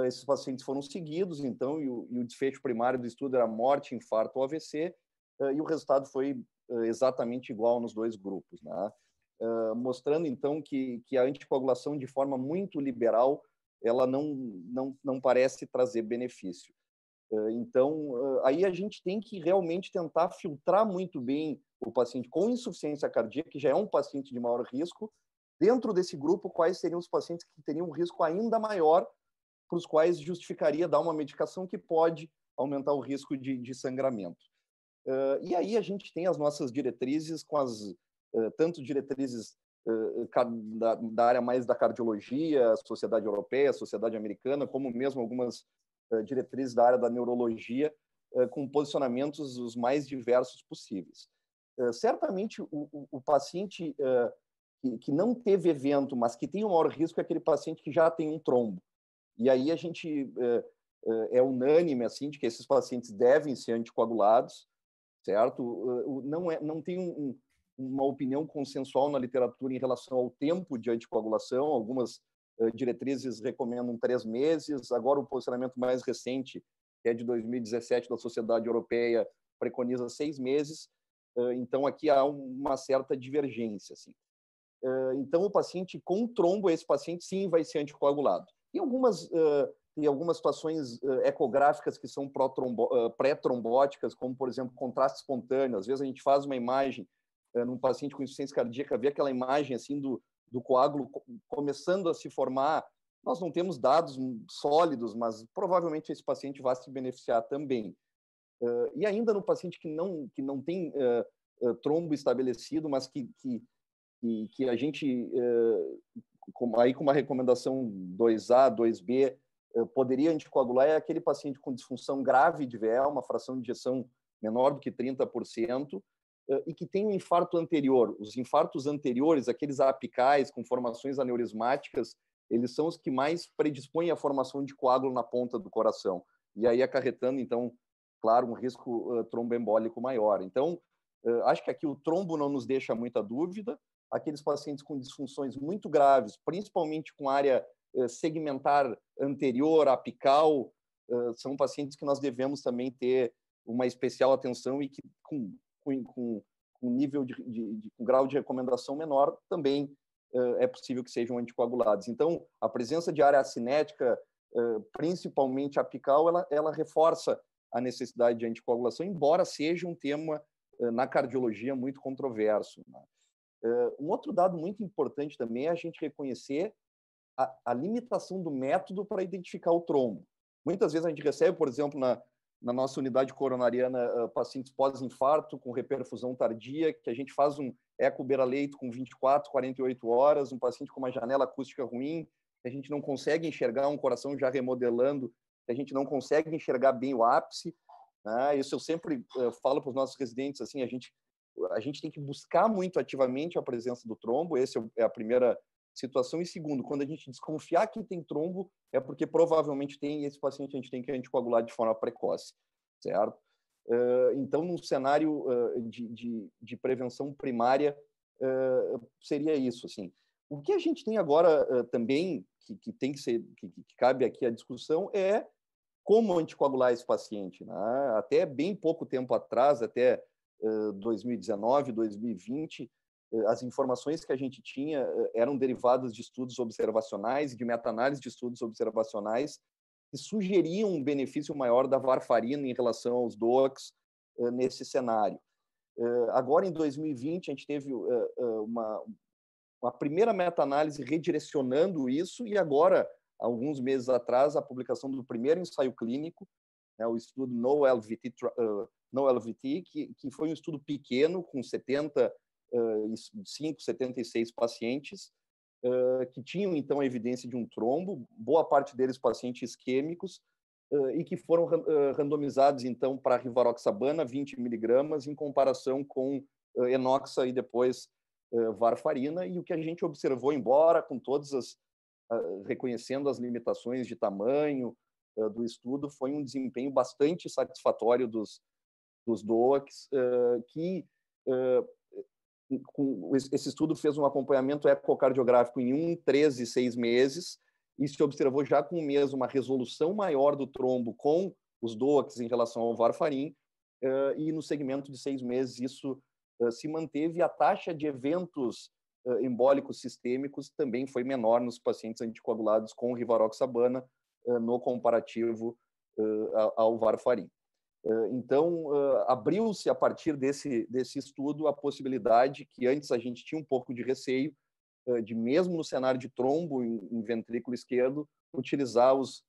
Esses pacientes foram seguidos, então, e o desfecho primário do estudo era morte, infarto ou AVC, e o resultado foi exatamente igual nos dois grupos, né? Mostrando, então, que a anticoagulação, de forma muito liberal, ela não parece trazer benefício. Então, aí a gente tem que realmente tentar filtrar muito bem o paciente com insuficiência cardíaca, que já é um paciente de maior risco. Dentro desse grupo, quais seriam os pacientes que teriam um risco ainda maior, para os quais justificaria dar uma medicação que pode aumentar o risco de sangramento. E aí a gente tem as nossas diretrizes, tanto diretrizes da área mais da cardiologia, Sociedade Europeia, Sociedade Americana, como mesmo algumas diretrizes da área da neurologia, com posicionamentos os mais diversos possíveis. Certamente, o paciente que não teve evento, mas que tem um maior risco, é aquele paciente que já tem um trombo. E aí a gente é unânime, assim, de que esses pacientes devem ser anticoagulados, certo? Não tem uma opinião consensual na literatura em relação ao tempo de anticoagulação. Algumas diretrizes recomendam 3 meses. Agora, o posicionamento mais recente, que é de 2017, da Sociedade Europeia, preconiza 6 meses. Então, aqui há uma certa divergência, assim. Então, o paciente com trombo, esse paciente, sim, vai ser anticoagulado. Tem algumas situações ecográficas que são pré-trombóticas, como, por exemplo, contraste espontâneo. Às vezes a gente faz uma imagem num paciente com insuficiência cardíaca, vê aquela imagem assim do coágulo começando a se formar Nós não temos dados sólidos, mas provavelmente esse paciente vai se beneficiar também. E ainda no paciente que não tem trombo estabelecido, mas que a gente, com uma recomendação 2A, 2B, poderia anticoagular, é aquele paciente com disfunção grave de VE, uma fração de ejeção menor do que 30%, e que tem um infarto anterior. Os infartos anteriores, aqueles apicais com formações aneurismáticas, eles são os que mais predispõem à formação de coágulo na ponta do coração, e aí acarretando, então, claro, um risco tromboembólico maior. Então, acho que aqui o trombo não nos deixa muita dúvida. Aqueles pacientes com disfunções muito graves, principalmente com área segmentar anterior, apical, são pacientes que nós devemos também ter uma especial atenção e que com nível com grau de recomendação menor também é possível que sejam anticoagulados. Então, a presença de área acinética, principalmente apical, ela reforça a necessidade de anticoagulação, embora seja um tema na cardiologia muito controverso, né? Um outro dado muito importante também é a gente reconhecer a limitação do método para identificar o trombo. Muitas vezes a gente recebe, por exemplo, na nossa unidade coronariana, pacientes pós-infarto com reperfusão tardia, que a gente faz um eco beira-leito com 24, 48 horas, um paciente com uma janela acústica ruim, que a gente não consegue enxergar um coração já remodelando, que a gente não consegue enxergar bem o ápice, né? Isso eu sempre falo para os nossos residentes, assim, a gente tem que buscar muito ativamente a presença do trombo, essa é a primeira situação. E segundo, quando a gente desconfiar que tem trombo, é porque provavelmente tem, e esse paciente a gente tem que anticoagular de forma precoce, certo? Então, num cenário de prevenção primária, seria isso, assim. O que a gente tem agora também, que tem que ser, que cabe aqui a discussão, é como anticoagular esse paciente, né? Até bem pouco tempo atrás, até 2019, 2020, as informações que a gente tinha eram derivadas de estudos observacionais, de meta-análise de estudos observacionais, que sugeriam um benefício maior da varfarina em relação aos DOACs nesse cenário. Agora, em 2020, a gente teve uma primeira meta-análise redirecionando isso, e agora, alguns meses atrás, a publicação do primeiro ensaio clínico, né, o estudo NO-LVT, que foi um estudo pequeno, com 76 pacientes, que tinham, então, a evidência de um trombo, boa parte deles pacientes isquêmicos, e que foram randomizados, então, para rivaroxabana, 20 miligramas, em comparação com enoxa e depois varfarina. E o que a gente observou, embora com todas reconhecendo as limitações de tamanho do estudo, foi um desempenho bastante satisfatório dos DOACs, que esse estudo fez um acompanhamento ecocardiográfico em 1, 13 e 6 meses, e se observou já com um mês uma resolução maior do trombo com os DOACs em relação ao varfarin, e no segmento de 6 meses isso se manteve. A taxa de eventos embólicos sistêmicos também foi menor nos pacientes anticoagulados com rivaroxabana no comparativo ao varfarin. Então, abriu-se a partir desse estudo a possibilidade que antes a gente tinha um pouco de receio de, mesmo no cenário de trombo em ventrículo esquerdo, utilizar os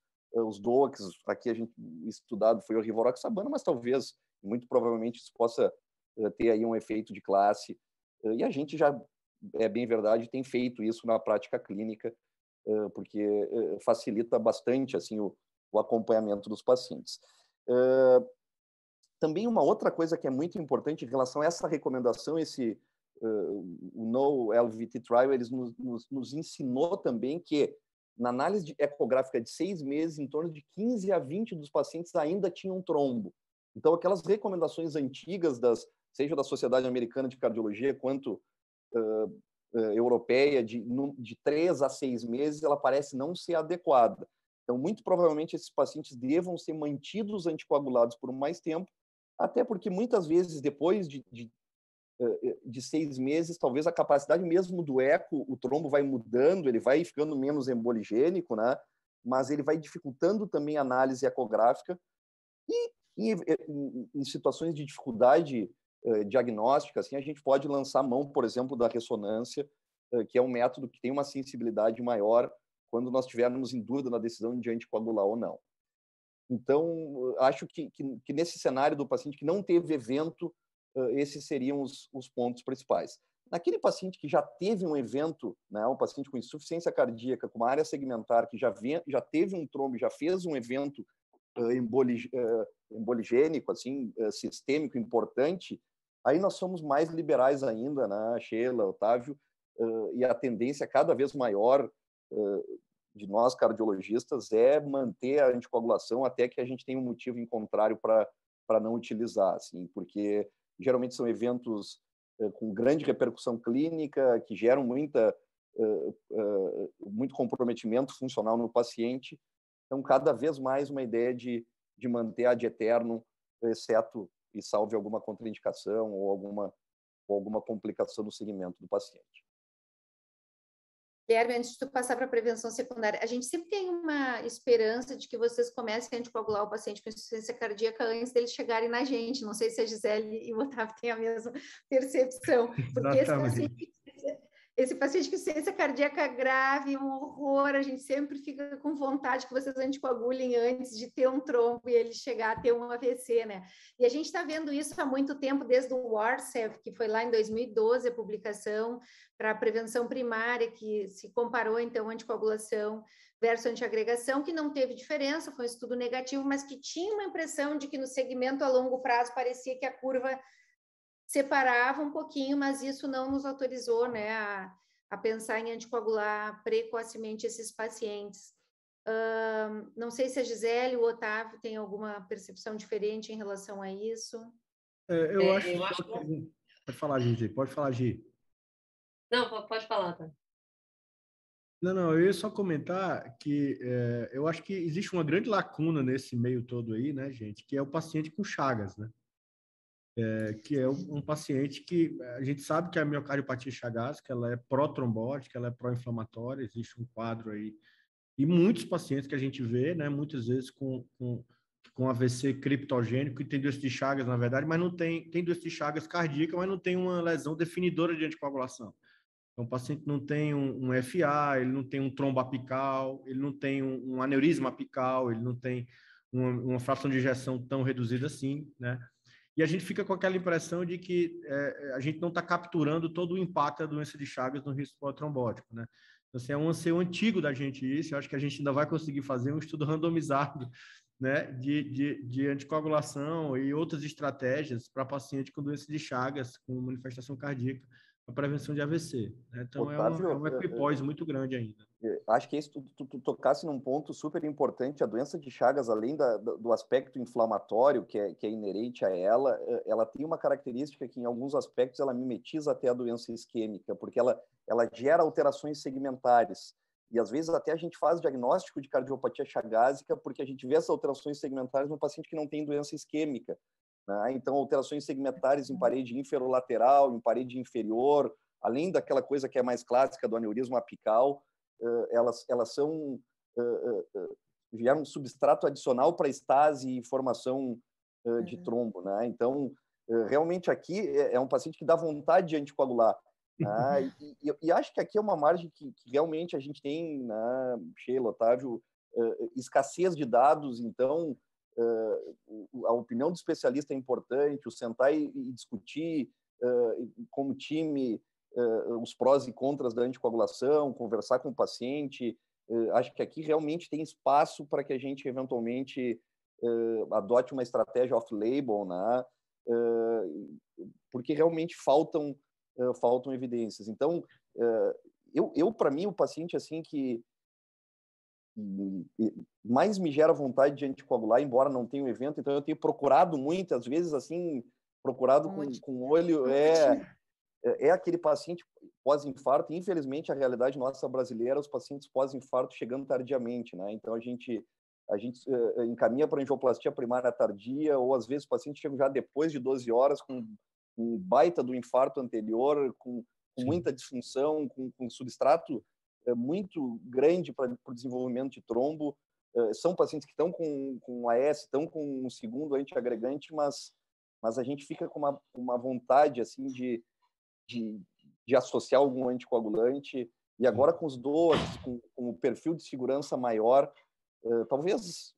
DOACs. Aqui a gente estudado foi o rivaroxabana, mas talvez, muito provavelmente, isso possa ter aí um efeito de classe. E a gente já, é bem verdade, tem feito isso na prática clínica, porque facilita bastante assim o acompanhamento dos pacientes. Também uma outra coisa que é muito importante em relação a essa recomendação, o NO-LVT Trial, eles nos ensinou também que na análise ecográfica de 6 meses, em torno de 15 a 20 dos pacientes ainda tinham trombo. Então, aquelas recomendações antigas, seja da Sociedade Americana de Cardiologia, quanto europeia, de 3 a 6 meses, ela parece não ser adequada. Então, muito provavelmente, esses pacientes devam ser mantidos anticoagulados por mais tempo, até porque, muitas vezes, depois de 6 meses, talvez a capacidade mesmo do eco, o trombo vai mudando, ele vai ficando menos emboligênico, né? Mas ele vai dificultando também a análise ecográfica, e em situações de dificuldade diagnóstica, assim, a gente pode lançar mão, por exemplo, da ressonância, que é um método que tem uma sensibilidade maior quando nós tivermos em dúvida na decisão de anticoagular ou não. Então, acho que nesse cenário do paciente que não teve evento, esses seriam os pontos principais. Naquele paciente que já teve um evento, né, um paciente com insuficiência cardíaca, com uma área segmentar, que já teve um trombo, já fez um evento emboligênico, assim, sistêmico importante, aí nós somos mais liberais ainda, né, Sheila, Otávio, e a tendência cada vez maior de nós cardiologistas é manter a anticoagulação até que a gente tenha um motivo em contrário para não utilizar, assim, porque geralmente são eventos com grande repercussão clínica, que geram muito comprometimento funcional no paciente. Então, cada vez mais uma ideia de manter ad eternum, exceto e salve alguma contraindicação ou alguma complicação no segmento do paciente. Guilherme, antes de tu passar para a prevenção secundária, a gente sempre tem uma esperança de que vocês comecem a anticoagular o paciente com insuficiência cardíaca antes deles chegarem na gente. Não sei se a Gisele e o Otávio têm a mesma percepção. Porque esse paciente com insuficiência cardíaca grave, um horror, a gente sempre fica com vontade que vocês anticoagulem antes de ter um trombo e ele chegar a ter um AVC, né? E a gente está vendo isso há muito tempo, desde o WARSEV, que foi lá em 2012 a publicação para a prevenção primária, que se comparou, então, anticoagulação versus antiagregação, que não teve diferença, foi um estudo negativo, mas que tinha uma impressão de que no segmento a longo prazo parecia que a curva separava um pouquinho, mas isso não nos autorizou, né, a pensar em anticoagular precocemente esses pacientes. Não sei se a Gisele ou o Otávio tem alguma percepção diferente em relação a isso. Eu acho que... Pode falar, Gigi. Pode falar, Gi. Não, pode falar, tá? Não, eu ia só comentar que eu acho que existe uma grande lacuna nesse meio todo aí, né, gente, que é o paciente com Chagas, né? Que é um paciente que a gente sabe que a miocardiopatia chagásica, ela é pró-trombótica, ela é pró-inflamatória, existe um quadro aí, e muitos pacientes que a gente vê, né, muitas vezes com AVC criptogênico, e tem doença de Chagas, na verdade, mas não tem doença de Chagas cardíaca, mas não tem uma lesão definidora de anticoagulação. Então, o paciente não tem um FA, ele não tem um trombo apical, ele não tem um aneurisma apical, ele não tem uma fração de ejeção tão reduzida assim, né? E a gente fica com aquela impressão de que a gente não está capturando todo o impacto da doença de Chagas no risco pós-trombótico, né? Então, assim, é um anseio antigo da gente isso, eu acho que a gente ainda vai conseguir fazer um estudo randomizado, né, de anticoagulação e outras estratégias para paciente com doença de Chagas, com manifestação cardíaca, para prevenção de AVC, né? Então, Otávio, é uma equipose muito grande ainda. Acho que tu tocasse num ponto super importante. A doença de Chagas, além do aspecto inflamatório que é inerente a ela tem uma característica que, em alguns aspectos, ela mimetiza até a doença isquêmica, porque ela gera alterações segmentares. E, às vezes, até a gente faz diagnóstico de cardiopatia chagásica porque a gente vê essas alterações segmentares no paciente que não tem doença isquêmica, né? Então, alterações segmentares em parede inferolateral, em parede inferior, além daquela coisa que é mais clássica do aneurisma apical, elas geram um substrato adicional para estase e formação de trombo, né? Então, realmente aqui é um paciente que dá vontade de anticoagular, né? E acho que aqui é uma margem que realmente a gente tem, né, Sheila, Otávio, escassez de dados. Então, a opinião do especialista é importante, o sentar e discutir como time os prós e contras da anticoagulação, conversar com o paciente. Acho que aqui realmente tem espaço para que a gente eventualmente adote uma estratégia off-label, né? Porque realmente faltam evidências. Então, eu para mim, o paciente assim que mais me gera vontade de anticoagular, embora não tenha um evento, então eu tenho procurado muitas vezes, assim, com o olho, aquele paciente pós-infarto. E, infelizmente, a realidade nossa brasileira, os pacientes pós-infarto chegando tardiamente, né? Então, a gente encaminha para angioplastia primária tardia, ou às vezes o paciente chega já depois de 12 horas com um baita do infarto anterior, com muita disfunção, com substrato muito grande para o desenvolvimento de trombo. São pacientes que estão com AS, estão com um segundo antiagregante, mas a gente fica com uma vontade assim de associar algum anticoagulante. E agora com os DOAs, com o perfil de segurança maior, talvez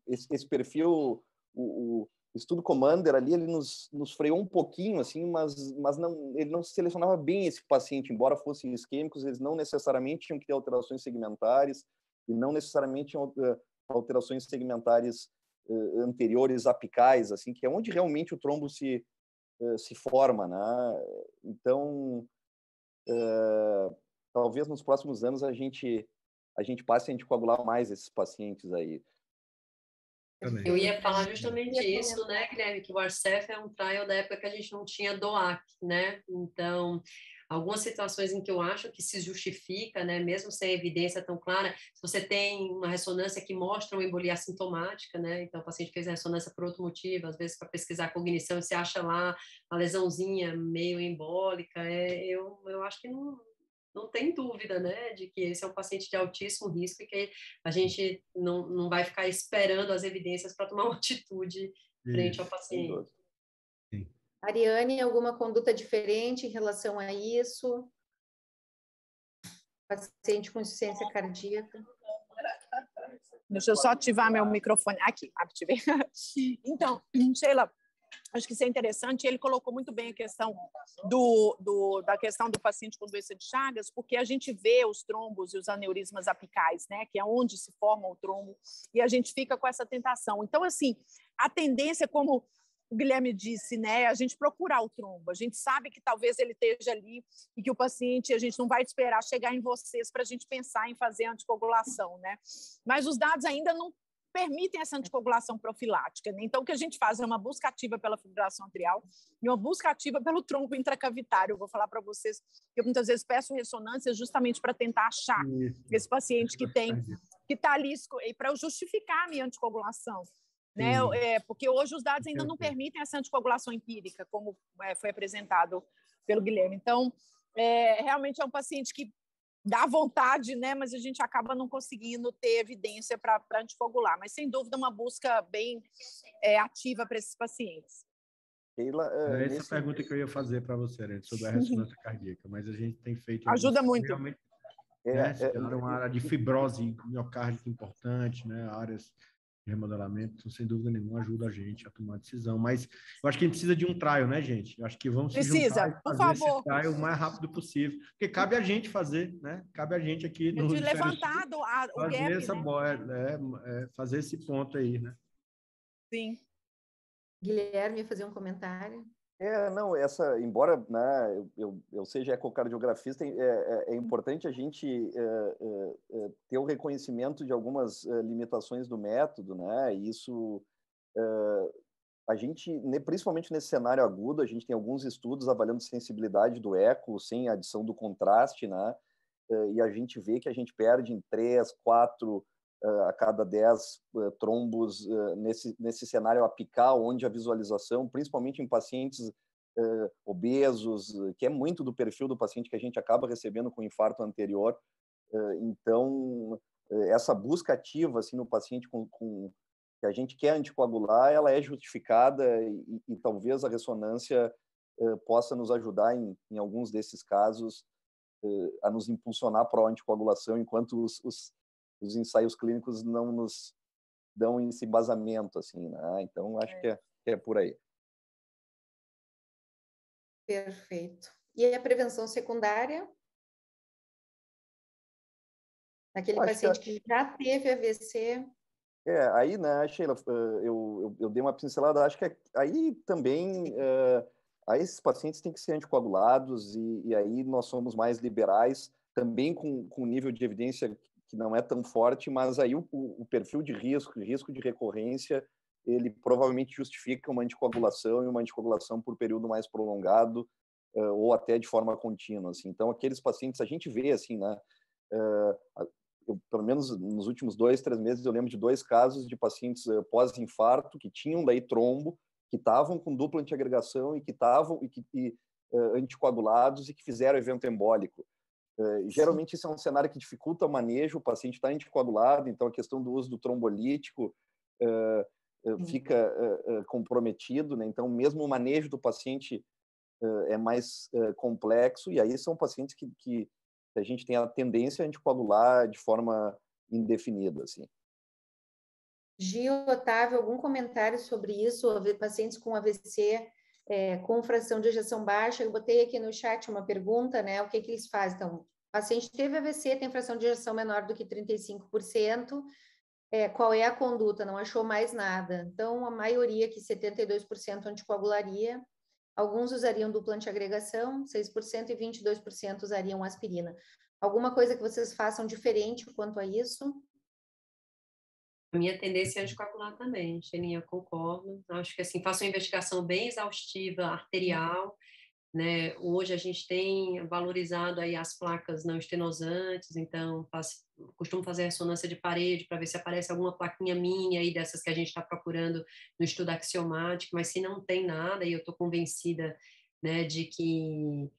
esse perfil, o estudo Commander ali, ele nos freou um pouquinho, assim, mas não, ele não selecionava bem esse paciente, embora fossem isquêmicos, eles não necessariamente tinham que ter alterações segmentares e não necessariamente tinham alterações segmentares anteriores apicais, assim, que é onde realmente o trombo se forma, né? Então, talvez nos próximos anos a gente passe a anticoagular mais esses pacientes aí. Eu ia falar justamente isso, né, Guilherme, que o ARCEF é um trial da época que a gente não tinha DOAC, né? Então, algumas situações em que eu acho que se justifica, né, mesmo sem evidência tão clara, se você tem uma ressonância que mostra uma embolia assintomática, né, então o paciente fez a ressonância por outro motivo, às vezes para pesquisar a cognição, você acha lá a lesãozinha meio embólica, eu acho que não tem dúvida, né, de que esse é um paciente de altíssimo risco e que a gente não vai ficar esperando as evidências para tomar uma atitude frente ao paciente. Sim. Ariane, alguma conduta diferente em relação a isso? Paciente com insuficiência cardíaca. Deixa eu só ativar meu microfone. Aqui, ativei. Então, Sheila, acho que isso é interessante. Ele colocou muito bem a questão da questão do paciente com doença de Chagas, porque a gente vê os trombos e os aneurismas apicais, né, que é onde se forma o trombo, e a gente fica com essa tentação. Então, assim, a tendência, como o Guilherme disse, né, a gente procurar o trombo. A gente sabe que talvez ele esteja ali e que o paciente, a gente não vai esperar chegar em vocês para a gente pensar em fazer anticoagulação, né? Mas os dados ainda não permitem essa anticoagulação profilática, né? Então, o que a gente faz é uma busca ativa pela fibrilação atrial e uma busca ativa pelo trombo intracavitário. Eu vou falar para vocês que eu muitas vezes peço ressonância justamente para tentar achar esse paciente que está ali, e para eu justificar a minha anticoagulação. Né? Porque hoje os dados ainda não permitem essa anticoagulação empírica, como foi apresentado pelo Guilherme. Então, realmente é um paciente que dá vontade, né? Mas a gente acaba não conseguindo ter evidência para anticoagular. Mas, sem dúvida, uma busca bem ativa para esses pacientes. Essa pergunta que eu ia fazer para você, Ariane, sobre a ressonância cardíaca, mas a gente tem feito... Ajuda muito. Realmente, uma área de fibrose miocárdica importante, né? Áreas de remodelamento, sem dúvida nenhuma, ajuda a gente a tomar decisão. Mas eu acho que a gente precisa de um trial, né, gente? Eu acho que vamos se juntar e fazer esse trial o mais rápido possível, porque cabe a gente fazer, né? Cabe a gente aqui no levantado o gap, essa fazer esse ponto aí, né? Sim. Guilherme, fazer um comentário? Não, embora, né, eu seja ecocardiografista, é importante a gente ter o reconhecimento de algumas limitações do método, né? E isso, a gente, principalmente nesse cenário agudo, a gente tem alguns estudos avaliando sensibilidade do eco sem adição do contraste, né? E a gente vê que a gente perde em 3, 4 a cada 10 trombos nesse cenário apical, onde a visualização, principalmente em pacientes obesos, que é muito do perfil do paciente que a gente acaba recebendo com infarto anterior. Então, essa busca ativa assim, no paciente que a gente quer anticoagular, ela é justificada e talvez a ressonância possa nos ajudar em alguns desses casos a nos impulsionar para a anticoagulação, enquanto os ensaios clínicos não nos dão esse embasamento, assim, né? Então, acho que é por aí. Perfeito. E a prevenção secundária? Aquele paciente que já teve AVC? Aí, né, Sheila, eu dei uma pincelada, acho que aí também aí esses pacientes têm que ser anticoagulados e aí nós somos mais liberais, também com nível de evidência que não é tão forte, mas aí o perfil de risco de recorrência, ele provavelmente justifica uma anticoagulação e uma anticoagulação por período mais prolongado ou até de forma contínua, assim. Então, aqueles pacientes, a gente vê, assim, né, pelo menos nos últimos 2, 3 meses, eu lembro de 2 casos de pacientes pós-infarto que tinham daí trombo, que estavam com dupla antiagregação e que estavam anticoagulados e que fizeram evento embólico. Geralmente isso é um cenário que dificulta o manejo, o paciente está anticoagulado, então a questão do uso do trombolítico fica comprometido, né? Então mesmo o manejo do paciente é mais complexo, e aí são pacientes que que a gente tem a tendência a anticoagular de forma indefinida, assim. Gil, Otávio, algum comentário sobre isso? Pacientes com AVC com fração de ejeção baixa, eu botei aqui no chat uma pergunta, né? O que eles fazem? Então, o paciente teve AVC, tem fração de ejeção menor do que 35%, qual é a conduta? Não achou mais nada. Então, a maioria, que 72% anticoagularia, alguns usariam dupla antiagregação, 6%, e 22% usariam aspirina. Alguma coisa que vocês façam diferente quanto a isso? A minha tendência é anticoagular também, Xeninha, concordo. Acho que, assim, faço uma investigação bem exaustiva, arterial, né? Hoje a gente tem valorizado aí as placas não estenosantes, então costumo fazer ressonância de parede para ver se aparece alguma plaquinha minha aí dessas que a gente está procurando no estudo axiomático, mas se não tem nada, e eu estou convencida, né, de que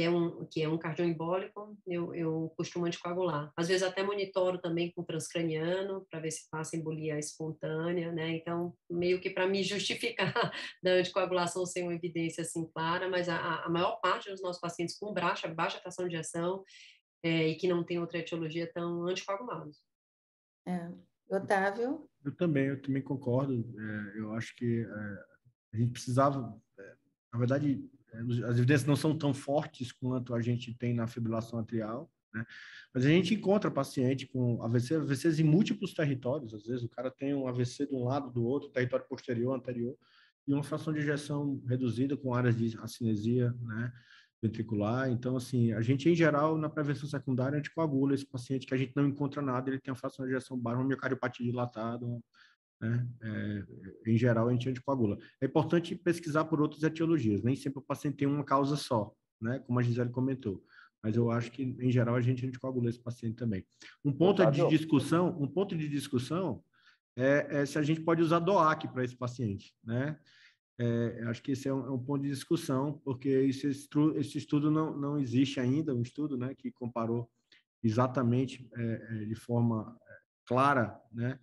é um cardioembólico, eu costumo anticoagular. Às vezes até monitoro também com transcraniano, para ver se passa embolia espontânea, né? Então, meio que para me justificar da anticoagulação sem uma evidência assim clara, mas a maior parte dos nossos pacientes com baixa fração de ejeção e que não tem outra etiologia estão anticoagulados. Otávio? Eu também concordo. Eu acho que a gente precisava, na verdade, as evidências não são tão fortes quanto a gente tem na fibrilação atrial, né? Mas a gente encontra paciente com AVCs em múltiplos territórios. Às vezes o cara tem um AVC de um lado, do outro, território posterior, anterior, e uma fração de ejeção reduzida com áreas de acinesia, né, ventricular. Então, assim, a gente, em geral, na prevenção secundária, anticoagula esse paciente que a gente não encontra nada, ele tem uma fração de ejeção baixa, uma miocardiopatia dilatada, né? Em geral, a gente anticoagula. É importante pesquisar por outras etiologias, nem sempre o paciente tem uma causa só, né? Como a Gisele comentou, mas eu acho que, em geral, a gente anticoagula esse paciente também. Um ponto de discussão é se a gente pode usar DOAC para esse paciente, né? Acho que esse é um ponto de discussão, porque esse estudo não existe ainda, um estudo, né, que comparou exatamente de forma clara, né?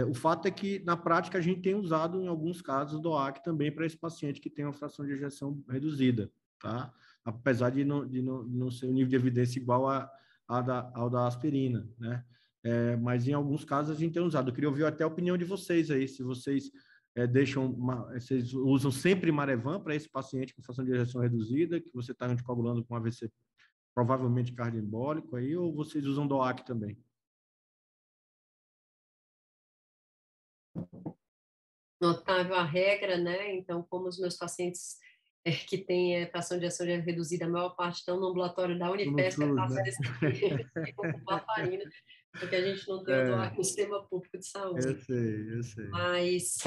O fato é que, na prática, a gente tem usado, em alguns casos, o DOAC também para esse paciente que tem uma fração de ejeção reduzida, tá? Apesar de não ser um nível de evidência igual ao da aspirina, né? Mas, em alguns casos, a gente tem usado. Eu queria ouvir até a opinião de vocês aí, se vocês vocês usam sempre Marevan para esse paciente com fração de ejeção reduzida, que você está anticoagulando com AVC provavelmente cardioembólico aí, ou vocês usam DOAC também? Notável a regra, né? Então, como os meus pacientes que têm fração de ejeção reduzida, a maior parte estão no ambulatório da Unifesp, ficam com varfarina, porque a gente não tem o DOAC no sistema público de saúde. Eu sei. Mas,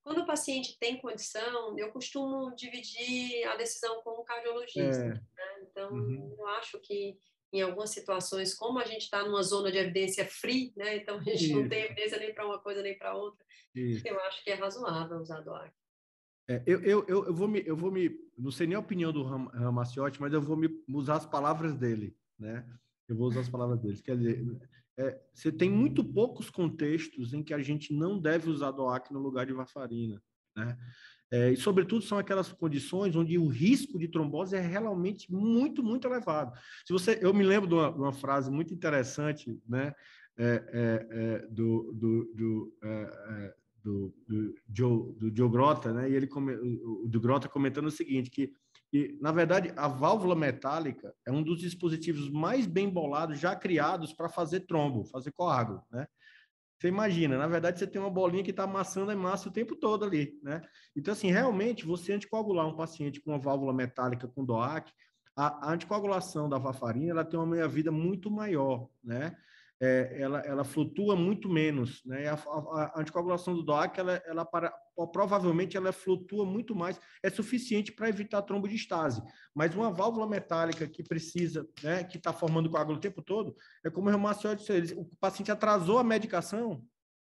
quando o paciente tem condição, eu costumo dividir a decisão com o cardiologista. Né? Então, eu acho que, em algumas situações, como a gente está numa zona de evidência free, né? Então a gente não tem evidência nem para uma coisa nem para outra, eu acho que é razoável usar DOAC. Eu vou me, não sei nem a opinião do Ramaciotti, mas eu vou usar as palavras dele, né? Eu vou usar as palavras dele. Quer dizer, você tem muito poucos contextos em que a gente não deve usar DOAC no lugar de varfarina, né? E, sobretudo, são aquelas condições onde o risco de trombose é realmente muito, muito elevado. Eu me lembro de uma frase muito interessante, né, do Joe Grota, né, e do Grota comentando o seguinte, que, na verdade, a válvula metálica é um dos dispositivos mais bem bolados já criados para fazer trombo, fazer coágulo, né? Você imagina, na verdade, você tem uma bolinha que está amassando a massa o tempo todo ali, né? Então, assim, realmente, você anticoagular um paciente com uma válvula metálica com DOAC, a anticoagulação da varfarina, ela tem uma meia-vida muito maior, né? Ela flutua muito menos, né? A anticoagulação do DOAC, provavelmente, ela flutua muito mais, é suficiente para evitar trombodistase. Mas uma válvula metálica que precisa, né, que está formando coágulo o tempo todo, é como o Reumaciol disse, o paciente atrasou a medicação,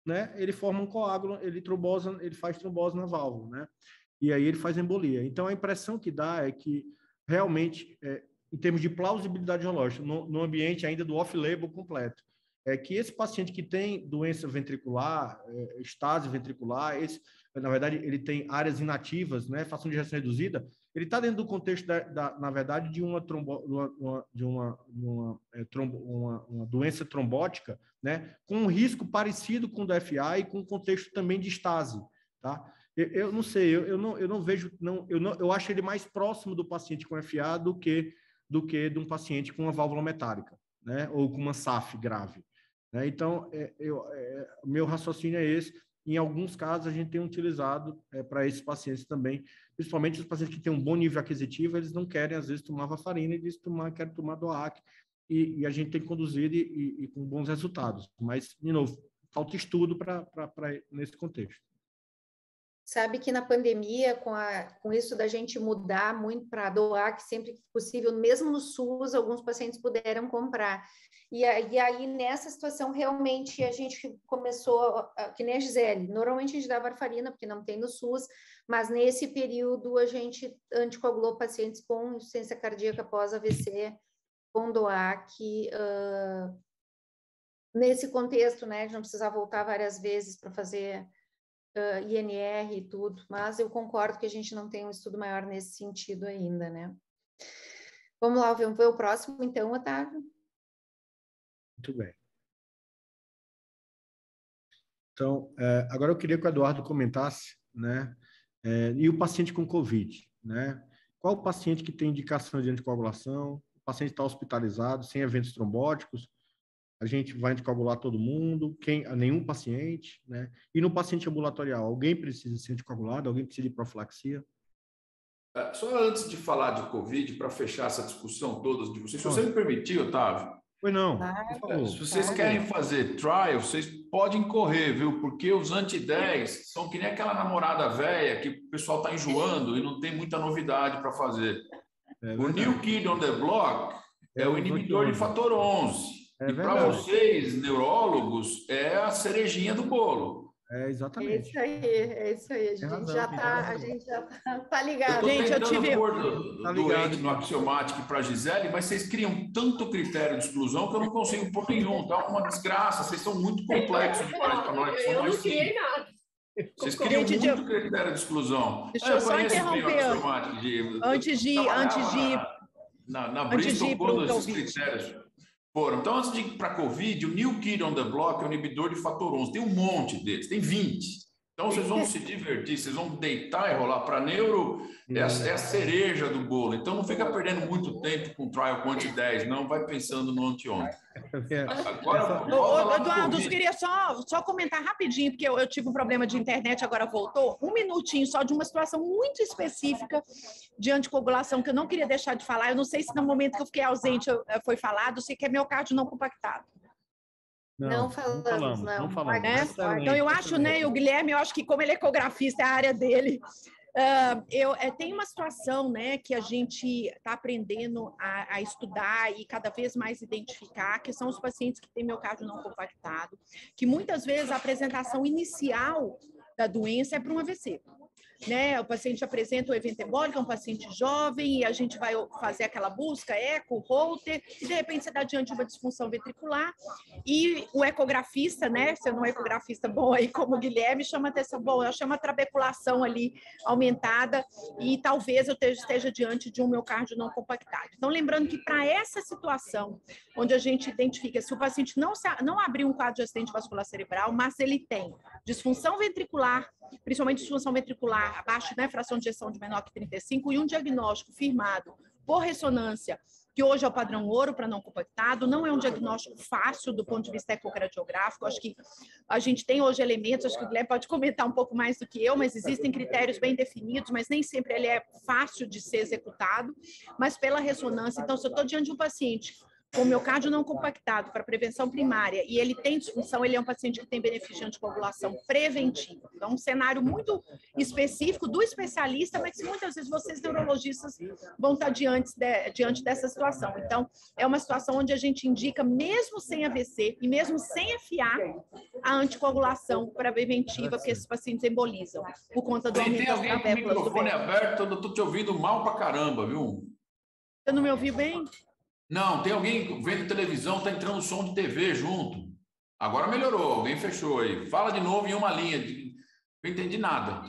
né? Ele forma um coágulo, ele faz trombose na válvula, né? E aí ele faz embolia. Então, a impressão que dá é que, realmente, em termos de plausibilidade geológica, no ambiente ainda do off-label completo, que esse paciente que tem doença ventricular, estase ventricular, na verdade, ele tem áreas inativas, né, fração de ejeção reduzida, ele está dentro do contexto, na verdade, de uma doença trombótica, né, com um risco parecido com o do FA e com um contexto também de estase. Tá? Eu não sei, eu não vejo, eu acho ele mais próximo do paciente com FA do que de um paciente com uma válvula metálica, né, ou com uma SAF grave. Né? Então, meu raciocínio é esse. Em alguns casos, a gente tem utilizado para esses pacientes também, principalmente os pacientes que têm um bom nível aquisitivo, eles não querem, às vezes, tomar varfarina, eles querem tomar DOAC, e a gente tem conduzido e com bons resultados. Mas, de novo, falta estudo nesse contexto. Sabe que na pandemia, com isso da gente mudar muito para DOAC sempre que possível, mesmo no SUS, alguns pacientes puderam comprar. E aí, nessa situação, realmente, a gente começou, que nem a Gisele, normalmente a gente dá varfarina, porque não tem no SUS, mas nesse período a gente anticoagulou pacientes com insuficiência cardíaca pós AVC, com DOAC, nesse contexto, né, a gente não precisar voltar várias vezes para fazer INR e tudo, mas eu concordo que a gente não tem um estudo maior nesse sentido ainda, né? Vamos lá, vamos ver o próximo, então, Otávio. Muito bem. Então, agora eu queria que o Eduardo comentasse, né, e o paciente com COVID, né? Qual o paciente que tem indicação de anticoagulação? O paciente está hospitalizado, sem eventos trombóticos? A gente vai anticoagular todo mundo, nenhum paciente, né? E no paciente ambulatorial, alguém precisa ser anticoagulado, alguém precisa de profilaxia? Só antes de falar de Covid, para fechar essa discussão toda de vocês, se você me permitir, Otávio. Pois não. Se vocês querem fazer trial, vocês podem correr, viu? Porque os anti-10 são que nem aquela namorada velha que o pessoal está enjoando e não tem muita novidade para fazer. O New Kid on the Block é o inibidor de fator 11. E para vocês, neurólogos, é a cerejinha do bolo. Exatamente. É isso aí. A gente já tá ligado. Eu tive doente no Axiomatic para a Gisele, mas vocês criam tanto critério de exclusão que eu não consigo pôr nenhum. Tá uma desgraça. Vocês são muito complexos demais para nós. Eu não criei nada. Vocês criam muito critério de exclusão. Deixa eu só interromper. Antes de na Bristol, quando esses critérios foram. Então, antes de ir para a Covid, o New Kid on the Block é o inibidor de fator 11. Tem um monte deles, tem 20. Então, vocês vão se divertir, vocês vão deitar e rolar. Para neuro, é a cereja do bolo. Então, não fica perdendo muito tempo com trial com anti-10, não. Vai pensando no anti-11. Agora, Eduardo, eu queria só comentar rapidinho, porque eu tive um problema de internet, agora voltou. Um minutinho só de uma situação muito específica de anticoagulação que eu não queria deixar de falar. Eu não sei se no momento que eu fiquei ausente foi falado, sei que é miocárdio não compactado. Não falamos. Então, eu acho, né, o Guilherme, eu acho que como ele é ecografista, é a área dele. Tem uma situação, né, que a gente está aprendendo a estudar e cada vez mais identificar, que são os pacientes que têm miocárdio não compactado, que muitas vezes a apresentação inicial da doença é para um AVC. Né? O paciente apresenta o evento embólico, é um paciente jovem, e a gente vai fazer aquela busca, eco, Holter, e de repente você dá diante de uma disfunção ventricular, e o ecografista, né, sendo um ecografista bom aí como o Guilherme, chama atenção, eu chamo a trabeculação ali aumentada, e talvez eu esteja diante de um miocárdio não compactado. Então, lembrando que para essa situação, onde a gente identifica se o paciente não abriu um quadro de acidente vascular cerebral, mas ele tem disfunção ventricular, principalmente disfunção ventricular abaixo, né, fração de ejeção de menor que 35, e um diagnóstico firmado por ressonância, que hoje é o padrão ouro para não compactado, não é um diagnóstico fácil do ponto de vista ecocardiográfico, acho que a gente tem hoje elementos, acho que o Guilherme pode comentar um pouco mais do que eu, mas existem critérios bem definidos, mas nem sempre ele é fácil de ser executado, mas pela ressonância, então se eu estou diante de um paciente com miocárdio não compactado para prevenção primária e ele tem disfunção, ele é um paciente que tem benefício de anticoagulação preventiva. Então, um cenário muito específico do especialista, mas que muitas vezes vocês, neurologistas, vão estar diante dessa situação. Então, é uma situação onde a gente indica, mesmo sem AVC e mesmo sem FA, a anticoagulação para preventiva, porque esses pacientes embolizam por conta do aumento das travéculas. Tem alguém com o microfone aberto, eu estou te ouvindo mal para caramba, viu? Você não me ouviu bem? Não, tem alguém vendo televisão, está entrando som de TV junto. Agora melhorou, alguém fechou aí. Fala de novo em uma linha. Não entendi nada.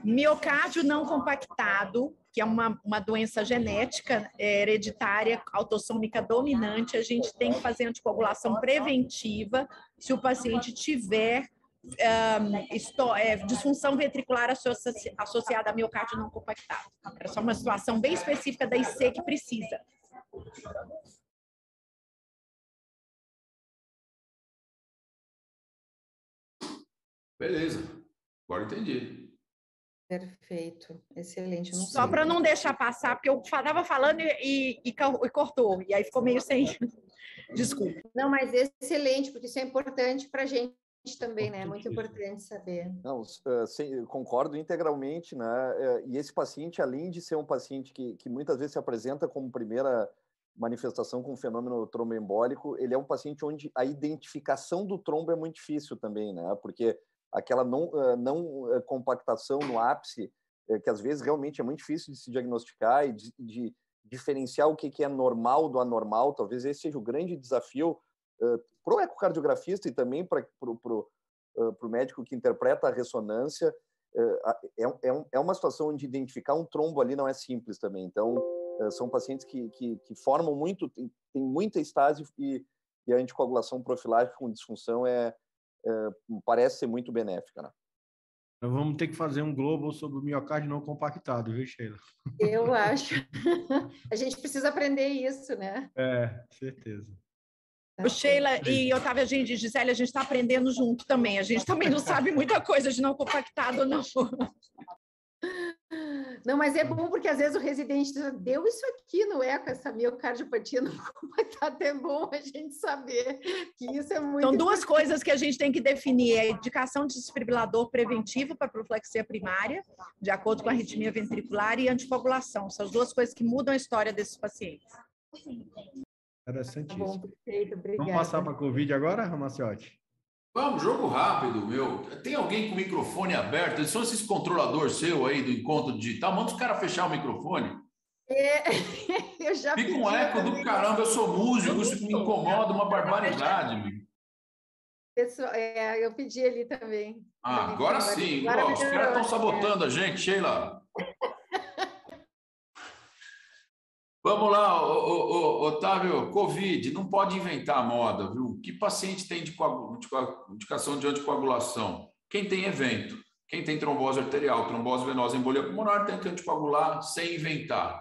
Miocárdio não compactado, que é uma doença genética hereditária autossômica dominante, a gente tem que fazer anticoagulação preventiva se o paciente tiver disfunção ventricular associada a miocárdio não compactado. É só uma situação bem específica da IC que precisa. Beleza, agora entendi. Perfeito, excelente. Só para não deixar passar, porque eu estava falando e cortou, e aí ficou meio sem... Desculpa. Não, mas excelente, porque isso é importante para a gente também, né? É muito importante saber. Não, concordo integralmente, né? E esse paciente, além de ser um paciente que muitas vezes se apresenta como primeira manifestação com fenômeno tromboembólico, ele é um paciente onde a identificação do trombo é muito difícil também, né? Porque aquela não compactação no ápice, que às vezes realmente é muito difícil de se diagnosticar e de diferenciar o que é normal do anormal. Talvez esse seja o grande desafio para o ecocardiografista e também para o médico que interpreta a ressonância. É uma situação onde identificar um trombo ali não é simples também. Então, são pacientes que formam muito, tem muita estase, e a anticoagulação profilática com disfunção parece ser muito benéfica, né? Nós vamos ter que fazer um global sobre o miocárdio não compactado, viu, Sheila? Eu acho. A gente precisa aprender isso, né? Certeza. O Sheila e Otávio, Gisele, a gente está aprendendo junto também. A gente também não sabe muita coisa de não compactado, não. Não, mas é bom porque às vezes o residente deu isso aqui no eco, essa miocardiopatia não compactada. É bom a gente saber que isso é muito... São duas coisas que a gente tem que definir: a indicação de desfibrilador preventivo para profilaxia primária, de acordo com a arritmia ventricular, e anticoagulação. São as duas coisas que mudam a história desses pacientes. Interessantíssimo. Tá bom, perfeito, obrigada. Vamos passar para a Covid agora, Ramaciotti? Vamos, jogo rápido, meu. Tem alguém com o microfone aberto? Eles são esses controladores seu aí do encontro digital. Manda os caras fechar o microfone. Eu já fica um eco também. Do caramba, eu sou músico, isso me incomoda uma barbaridade, meu. Eu pedi ali também. Agora sim. Os caras estão sabotando a gente, Sheila. Vamos lá, Otávio, Covid, não pode inventar a moda, viu? Que paciente tem indicação de anticoagulação? Quem tem evento, quem tem trombose arterial, trombose venosa, embolia pulmonar, tem que anticoagular sem inventar.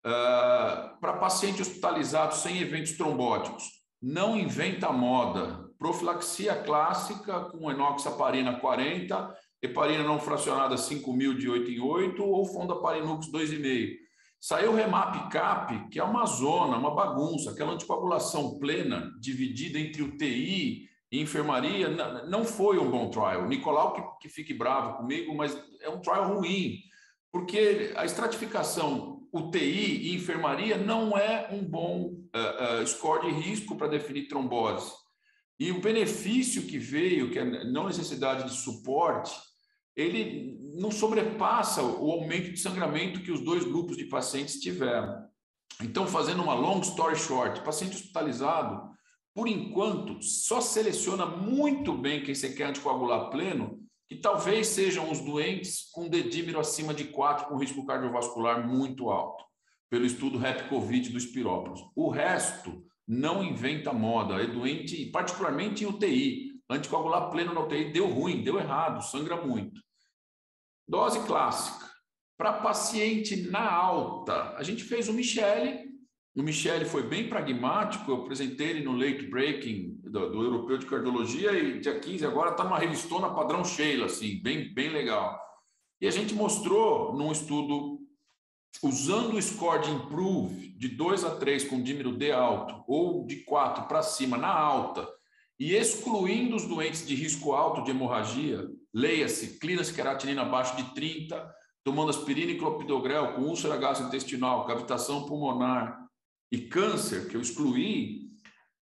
Para paciente hospitalizado sem eventos trombóticos, não inventa a moda. Profilaxia clássica com enoxaparina 40, heparina não fracionada 5.000 de 8 em 8 ou fondaparinux 2,5. Saiu o Remap-Cap, que é uma zona, uma bagunça, aquela anticoagulação plena, dividida entre UTI e enfermaria, não foi um bom trial. Nicolau que fique bravo comigo, mas é um trial ruim, porque a estratificação UTI e enfermaria não é um bom score de risco para definir trombose. E o benefício que veio, que é a não necessidade de suporte, ele não sobrepassa o aumento de sangramento que os dois grupos de pacientes tiveram. Então, fazendo uma long story short, paciente hospitalizado, por enquanto, só seleciona muito bem quem você quer anticoagular pleno, que talvez sejam os doentes com dedímero acima de 4, com risco cardiovascular muito alto, pelo estudo REP-COVID do Spirópolis. O resto não inventa moda, é doente, particularmente em UTI. Anticoagular pleno na UTI deu ruim, deu errado, sangra muito. Dose clássica. Para paciente na alta, a gente fez o Michele. O Michele foi bem pragmático, eu apresentei ele no late breaking do Europeu de Cardiologia e dia 15 agora está numa revistona padrão Sheila, assim, bem legal. E a gente mostrou num estudo, usando o score de improve de 2 a 3 com dímero D alto ou de 4 para cima na alta, e excluindo os doentes de risco alto de hemorragia, leia-se, clearance queratinina abaixo de 30, tomando aspirina e clopidogrel com úlcera gastrointestinal, cavitação pulmonar e câncer, que eu excluí,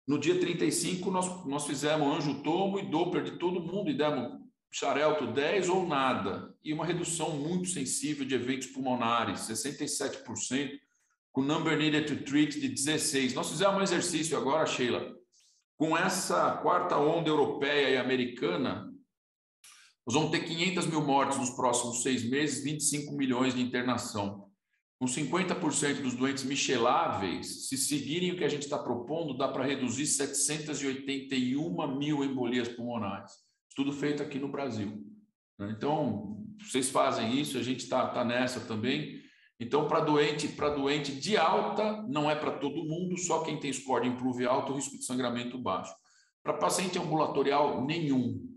no dia 35 nós fizemos angiotomo e Doppler de todo mundo e demos Xarelto 10 ou nada, e uma redução muito sensível de eventos pulmonares, 67%, com number needed to treat de 16. Nós fizemos um exercício agora, Sheila, com essa quarta onda europeia e americana, Nós vamos ter 500 mil mortes nos próximos 6 meses, 25 milhões de internação. Com 50% dos doentes micheláveis, se seguirem o que a gente está propondo, dá para reduzir 781 mil embolias pulmonares. Estudo feito aqui no Brasil. Então, vocês fazem isso, a gente está nessa também. Então, para doente de alta, não é para todo mundo, só quem tem score de improve alto, risco de sangramento baixo. Para paciente ambulatorial, nenhum.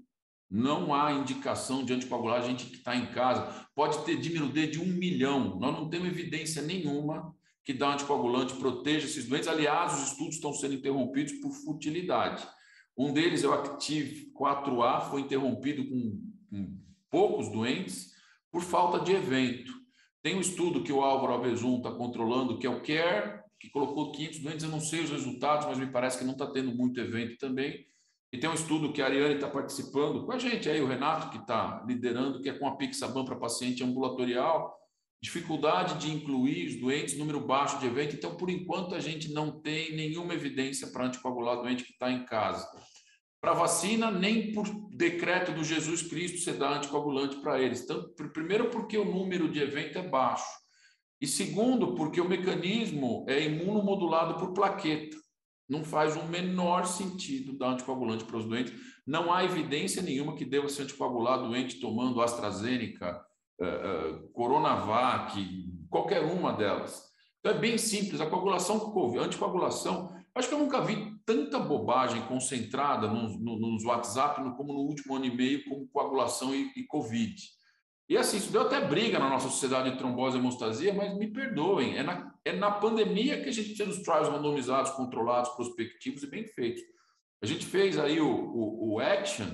Não há indicação de anticoagular a gente que está em casa. Pode ter diminuir de 1 milhão. Nós não temos evidência nenhuma que dá anticoagulante proteja esses doentes. Aliás, os estudos estão sendo interrompidos por futilidade. Um deles é o Active 4A, foi interrompido com poucos doentes por falta de evento. Tem um estudo que o Álvaro Abezum está controlando, que é o CARE, que colocou 500 doentes. Eu não sei os resultados, mas me parece que não está tendo muito evento também. E tem um estudo que a Ariane está participando com a gente, aí o Renato que está liderando, que é com a Pixaban para paciente ambulatorial, dificuldade de incluir os doentes, número baixo de evento. Então, por enquanto, a gente não tem nenhuma evidência para anticoagular doente que está em casa. Para vacina, nem por decreto do Jesus Cristo você dá anticoagulante para eles. Então, primeiro, porque o número de evento é baixo. E segundo, porque o mecanismo é imunomodulado por plaqueta. Não faz o menor sentido dar anticoagulante para os doentes. Não há evidência nenhuma que deva ser anticoagulado doente tomando AstraZeneca, Coronavac, qualquer uma delas. Então é bem simples. A coagulação com Covid, anticoagulação, acho que eu nunca vi tanta bobagem concentrada nos WhatsApp como no último ano e meio, como coagulação e Covid. E assim, isso deu até briga na nossa sociedade de trombose e hemostasia, mas me perdoem, é na pandemia que a gente precisa dos trials randomizados, controlados, prospectivos e bem feitos. A gente fez aí o Action,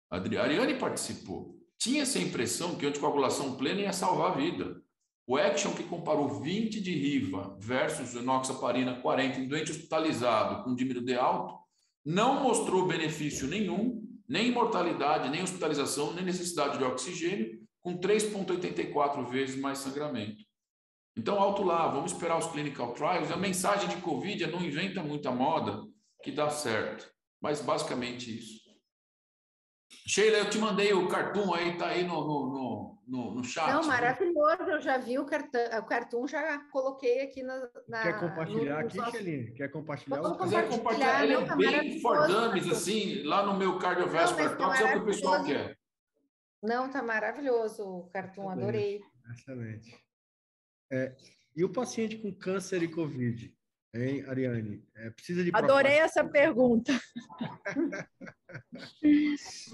a Ariane participou. Tinha essa impressão que a anticoagulação plena ia salvar a vida. O Action, que comparou 20 de Riva versus enoxaparina 40 em doente hospitalizado com dímero D alto, não mostrou benefício nenhum, nem mortalidade, nem hospitalização, nem necessidade de oxigênio, com 3,84 vezes mais sangramento. Então, alto lá, vamos esperar os clinical trials. A mensagem de Covid é não inventa muita moda, que dá certo. Mas, basicamente, isso. Sheila, eu te mandei o cartoon aí, tá aí no chat. Não, maravilhoso, eu já vi o cartoon, já coloquei aqui na... Quer compartilhar aqui, Sheila? Quer compartilhar? Vamos compartilhar. Ele é bem for dummies, assim, lá no meu Cardiovascular Talks, é o que o pessoal quer. Não, tá maravilhoso o cartoon, adorei. Excelente. E o paciente com câncer e Covid, hein, Ariane? Precisa de Adorei essa pergunta.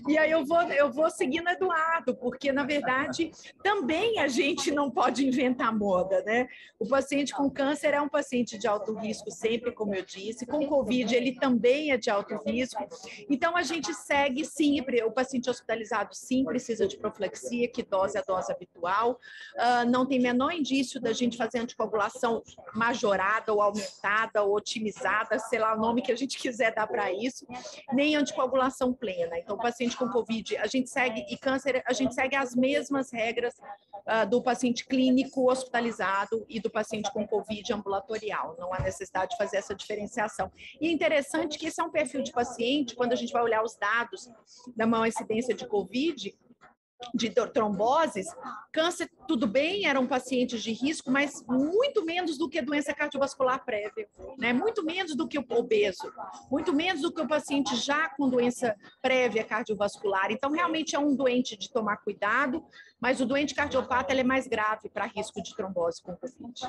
E aí eu vou seguindo Eduardo, porque, na verdade, também a gente não pode inventar moda, né? O paciente com câncer é um paciente de alto risco sempre, como eu disse. Com Covid, ele também é de alto risco. Então, a gente segue sim, o paciente hospitalizado sim precisa de profilaxia, que dose é a dose habitual. Não tem menor indício da gente fazer anticoagulação majorada ou aumentada ou otimizada, sei lá o nome que a gente quiser dar para isso, nem anticoagulação plena. Então, o paciente com Covid, a gente segue, e câncer, a gente segue as mesmas regras do paciente clínico hospitalizado e do paciente com Covid ambulatorial. Não há necessidade de fazer essa diferenciação. E é interessante que esse é um perfil de paciente, quando a gente vai olhar os dados da maior incidência de Covid, de tromboses, câncer, tudo bem, eram pacientes de risco, mas muito menos do que doença cardiovascular prévia, né? Muito menos do que o obeso, muito menos do que o paciente já com doença prévia cardiovascular. Então, realmente é um doente de tomar cuidado, mas o doente cardiopata ele é mais grave para risco de trombose com Covid.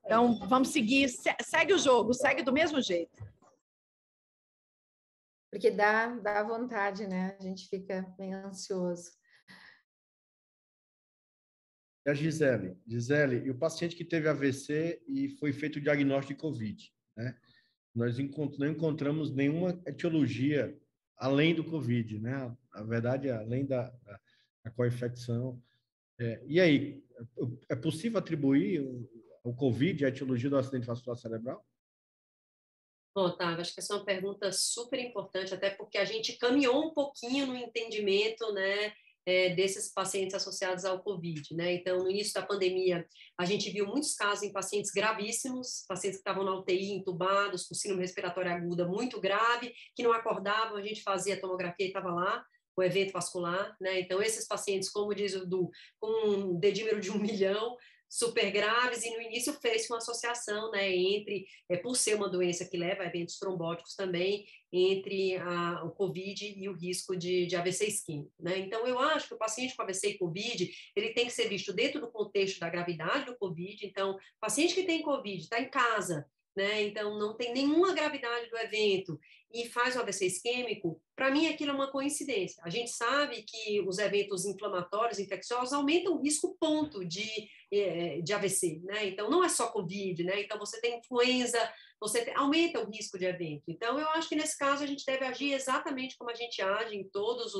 Então, vamos seguir, segue o jogo, segue do mesmo jeito. Porque dá vontade, né? A gente fica bem ansioso. E a Gisele, e o paciente que teve AVC e foi feito o diagnóstico de Covid, né? Nós não encontramos nenhuma etiologia além do Covid, né? Na verdade, além da co-infecção. E aí, é possível atribuir o Covid à etiologia do acidente vascular cerebral? Otávio, acho que essa é uma pergunta super importante, até porque a gente caminhou um pouquinho no entendimento, né, desses pacientes associados ao Covid, né? Então, no início da pandemia, a gente viu muitos casos em pacientes gravíssimos, pacientes que estavam na UTI, entubados, com síndrome respiratória aguda muito grave, que não acordavam, a gente fazia a tomografia e estava lá, o evento vascular, né? Então, esses pacientes, como diz o Du, com um dedímero de 1 milhão, super graves, e no início fez uma associação, né, entre, por ser uma doença que leva a eventos trombóticos também, entre o COVID e o risco de AVC isquêmico, né? Então, eu acho que o paciente com AVC e COVID, ele tem que ser visto dentro do contexto da gravidade do COVID. Então, paciente que tem COVID, está em casa, né, então não tem nenhuma gravidade do evento e faz o AVC isquêmico, para mim aquilo é uma coincidência. A gente sabe que os eventos inflamatórios, infecciosos, aumentam o risco ponto de AVC, né? Então não é só COVID, né? Então você tem influenza, aumenta o risco de evento. Então eu acho que nesse caso a gente deve agir exatamente como a gente age em todos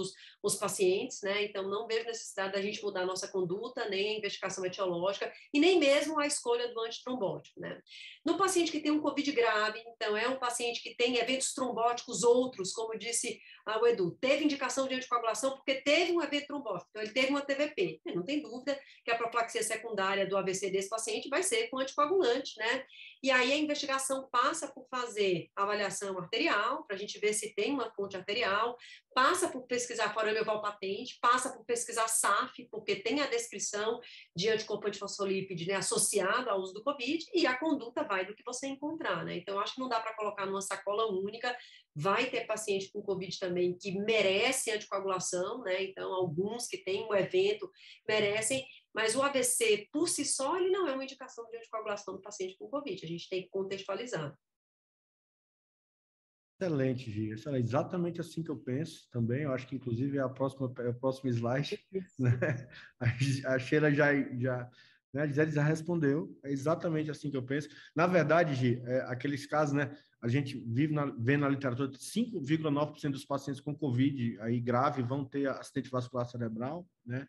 os pacientes, né? Então não vejo necessidade da gente mudar a nossa conduta, nem a investigação etiológica e nem mesmo a escolha do antitrombótico, né? No paciente que tem um COVID grave, então é um paciente que tem eventos trombóticos outros, como disse o Edu, teve indicação de anticoagulação porque teve um evento trombótico, então ele teve uma TVP. Não tem dúvida que a profilaxia secundária do AVC desse paciente vai ser com anticoagulante, né? E aí a investigação passa por fazer avaliação arterial, para a gente ver se tem uma fonte arterial, passa por pesquisar forame oval patente, passa por pesquisar SAF, porque tem a descrição de anticorpo antifosfolípide, né, associado ao uso do COVID, e a conduta vai do que você encontrar, né? Então, acho que não dá para colocar numa sacola única. Vai ter paciente com COVID também que merece anticoagulação, né? Então, alguns que têm um evento merecem, mas o AVC, por si só, ele não é uma indicação de anticoagulação do paciente com COVID. A gente tem que contextualizar. Excelente, Gia. É exatamente assim que eu penso também. Eu acho que, inclusive, é o próximo slide. Né? A Sheila né, a Gisele já respondeu. É exatamente assim que eu penso. Na verdade, Gia, aqueles casos, né, a gente vê na literatura 5,9% dos pacientes com COVID aí grave vão ter acidente vascular cerebral, né?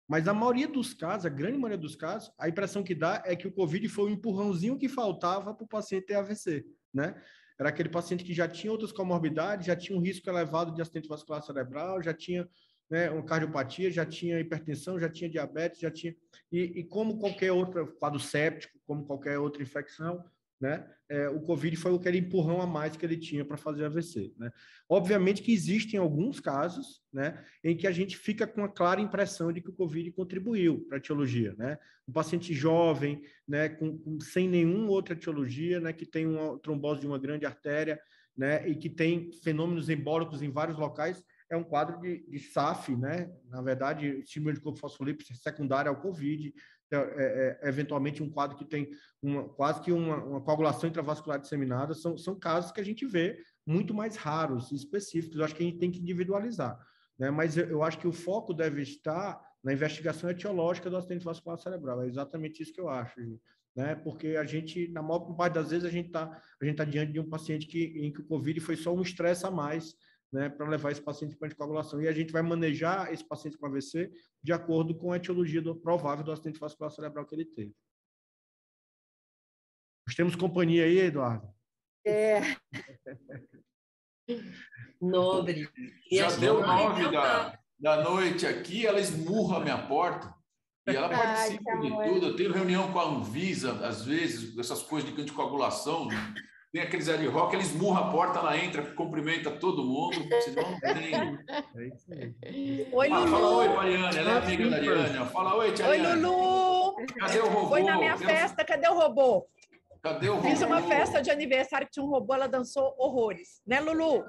Mas a maioria dos casos, a grande maioria dos casos, a impressão que dá é que o COVID foi o empurrãozinho que faltava para o paciente ter AVC, né? Era aquele paciente que já tinha outras comorbidades, já tinha um risco elevado de acidente vascular cerebral, já tinha, né, uma cardiopatia, já tinha hipertensão, já tinha diabetes, já tinha... E como qualquer outro quadro séptico, como qualquer outra infecção, né, o COVID foi aquele empurrão a mais que ele tinha para fazer AVC, né? Obviamente que existem alguns casos, né, em que a gente fica com a clara impressão de que o COVID contribuiu para a etiologia, né? Um paciente jovem, né, sem nenhuma outra etiologia, né, que tem uma trombose de uma grande artéria, né, e que tem fenômenos embólicos em vários locais, é um quadro de SAF, né? Na verdade, estímulo de corpo fosfolípido secundário ao COVID, eventualmente um quadro que tem quase que uma coagulação intravascular disseminada, são casos que a gente vê muito mais raros e específicos. Eu acho que a gente tem que individualizar, né? Mas eu acho que o foco deve estar na investigação etiológica do acidente vascular cerebral. É exatamente isso que eu acho, né? Porque a gente, na maior parte das vezes, a gente tá diante de um paciente em que o COVID foi só um estresse a mais, né, para levar esse paciente para anticoagulação. E a gente vai manejar esse paciente com AVC de acordo com a etiologia provável do acidente vascular cerebral que ele teve. Nós temos companhia aí, Eduardo? Nobre. Já deu 9 da noite aqui, ela esmurra a minha porta e ela participa de tudo. Eu tenho reunião com a Anvisa, às vezes, essas coisas de anticoagulação. Tem aqueles ad hoc, ele esmurra a porta, ela entra, cumprimenta todo mundo. Senão não tem. É isso aí. Oi, Lulu. Fala oi, Pariane. Ela é amiga da Ariane. Fala oi, Tia Oi, Ariane. Lulu. Cadê o robô? Foi na minha festa, cadê o robô? Cadê o robô? Fiz uma festa de aniversário que tinha um robô, ela dançou horrores. Né, Lulu?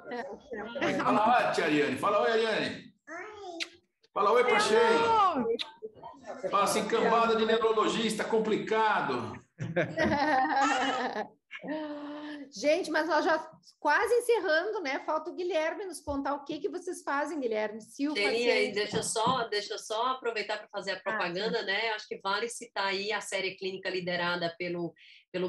Fala, Tia Ariane. Fala oi, Ariane. Oi. Fala oi, Pacheco. Fala assim, cambada de neurologista, complicado. Gente, mas nós já quase encerrando, né? Falta o Guilherme nos contar o que vocês fazem, Guilherme. Deixa eu só aproveitar para fazer a propaganda, né? Acho que vale citar aí a série clínica liderada pelo